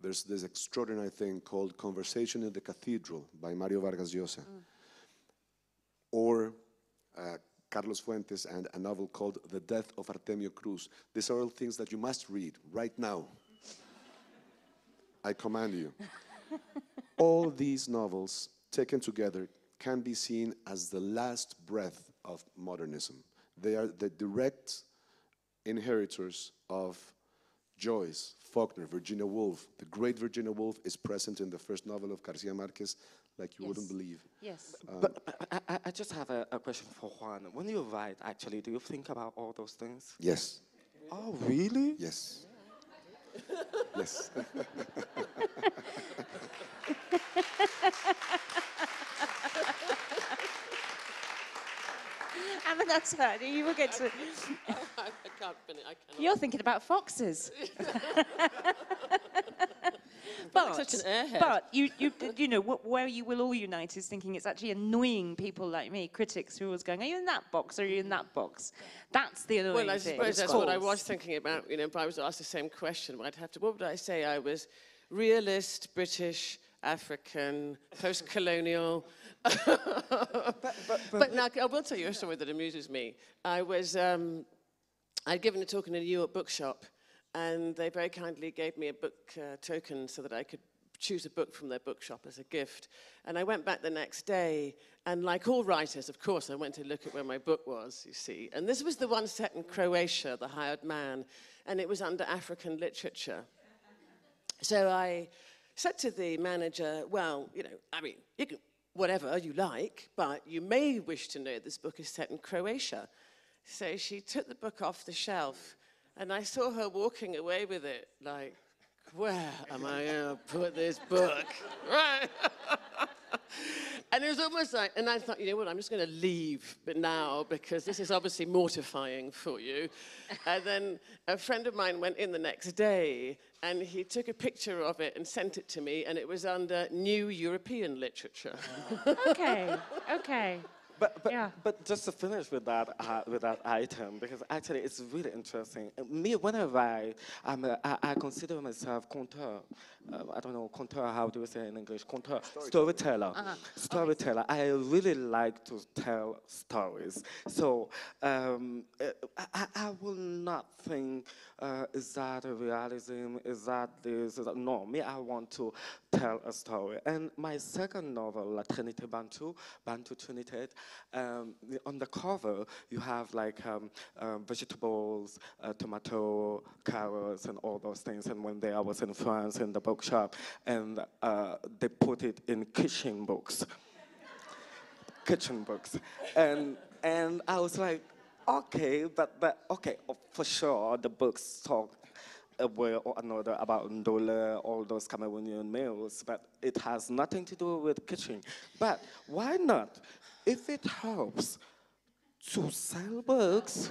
there's this extraordinary thing called Conversation in the Cathedral by Mario Vargas Llosa, or Carlos Fuentes and a novel called The Death of Artemio Cruz. These are all things that you must read right now. I command you. All these novels taken together can be seen as the last breath of modernism. They are the direct inheritors of Joyce, Faulkner, Virginia Woolf. The great Virginia Woolf is present in the first novel of Garcia Marquez, like you wouldn't Yes. believe. Yes. But I just have a question for Juan. When you write, actually, do you think about all those things? Yes, Oh, really? yes. Yes. Amanata, you will get to. I can't finish. I cannot. You're thinking about foxes. Such an airhead. But you know, where you will all unite is thinking it's actually annoying people like me, critics who are always going, are you in that box, or are you in that box? That's the annoying Well, I thing. suppose that's Of what I course. was thinking about. You know, if I was asked the same question, I'd have to. What would I say? I was realist, British, African, post-colonial. But now I will tell you a story that amuses me. I'd given a talk in a New York bookshop, and they very kindly gave me a book token so that I could choose a book from their bookshop as a gift. And I went back the next day, and like all writers, of course, I went to look at where my book was, you see. And this was the one set in Croatia, The Hired Man, and it was under African literature. So I said to the manager, well, you know, I mean, you can, whatever you like, but you may wish to know this book is set in Croatia. So she took the book off the shelf, and I saw her walking away with it, like, where am I going to put this book? Right? And it was almost like, and I thought, you know what, I'm just going to leave now because this is obviously mortifying for you. And then a friend of mine went in the next day, and he took a picture of it and sent it to me, and it was under New European Literature. Okay, okay. Yeah. But just to finish with that item, because actually it's really interesting. Me, when I write, I consider myself conteur. I don't know, conteur, how do you say in English? Conteur, storyteller. Storyteller. I really like to tell stories. So I will not think, is that a realism? Is that this? Is that? No, me, I want to tell a story. And my second novel, La Trinité Bantu, Bantu Trinité, on the cover, you have like vegetables, tomato, carrots, and all those things. And one day I was in France in the bookshop, and they put it in kitchen books. Kitchen books. And I was like, okay, but okay, for sure, the books talk a way or another about ndole, all those Cameroonian meals, but it has nothing to do with kitchen. But why not? If it helps to sell books.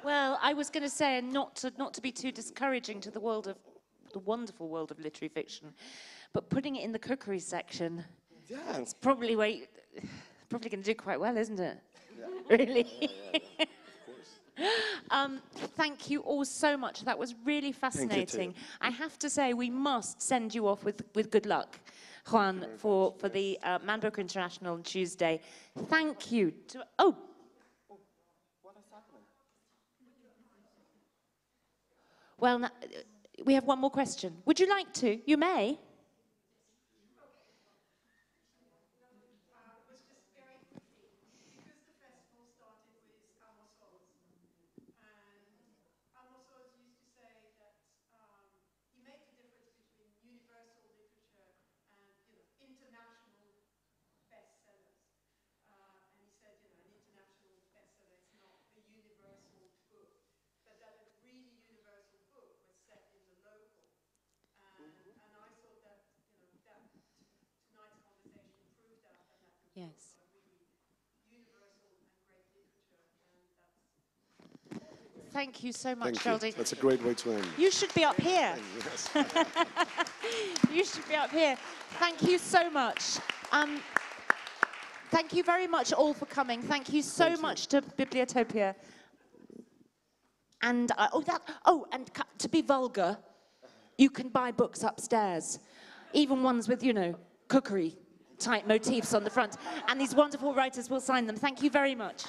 Well, I was going to say, and not to be too discouraging to the wonderful world of literary fiction, but putting it in the cookery section, Yeah. it's probably going to do quite well, isn't it? Yeah. Really. Thank you all so much. That was really fascinating. I have to say, we must send you off with good luck, Juan, for the Man Booker International on Tuesday. Thank you. What is happening? Well, we have one more question. Would you like to? You may. Yes. Thank you so much, Thank Geraldine. you. That's a great way to end. You should be up here. Yes. You should be up here. Thank you so much. Thank you very much all for coming. Thank you so much to Bibliotopia. And to be vulgar, you can buy books upstairs, even ones with, cookery type motifs on the front. And these wonderful writers will sign them. Thank you very much.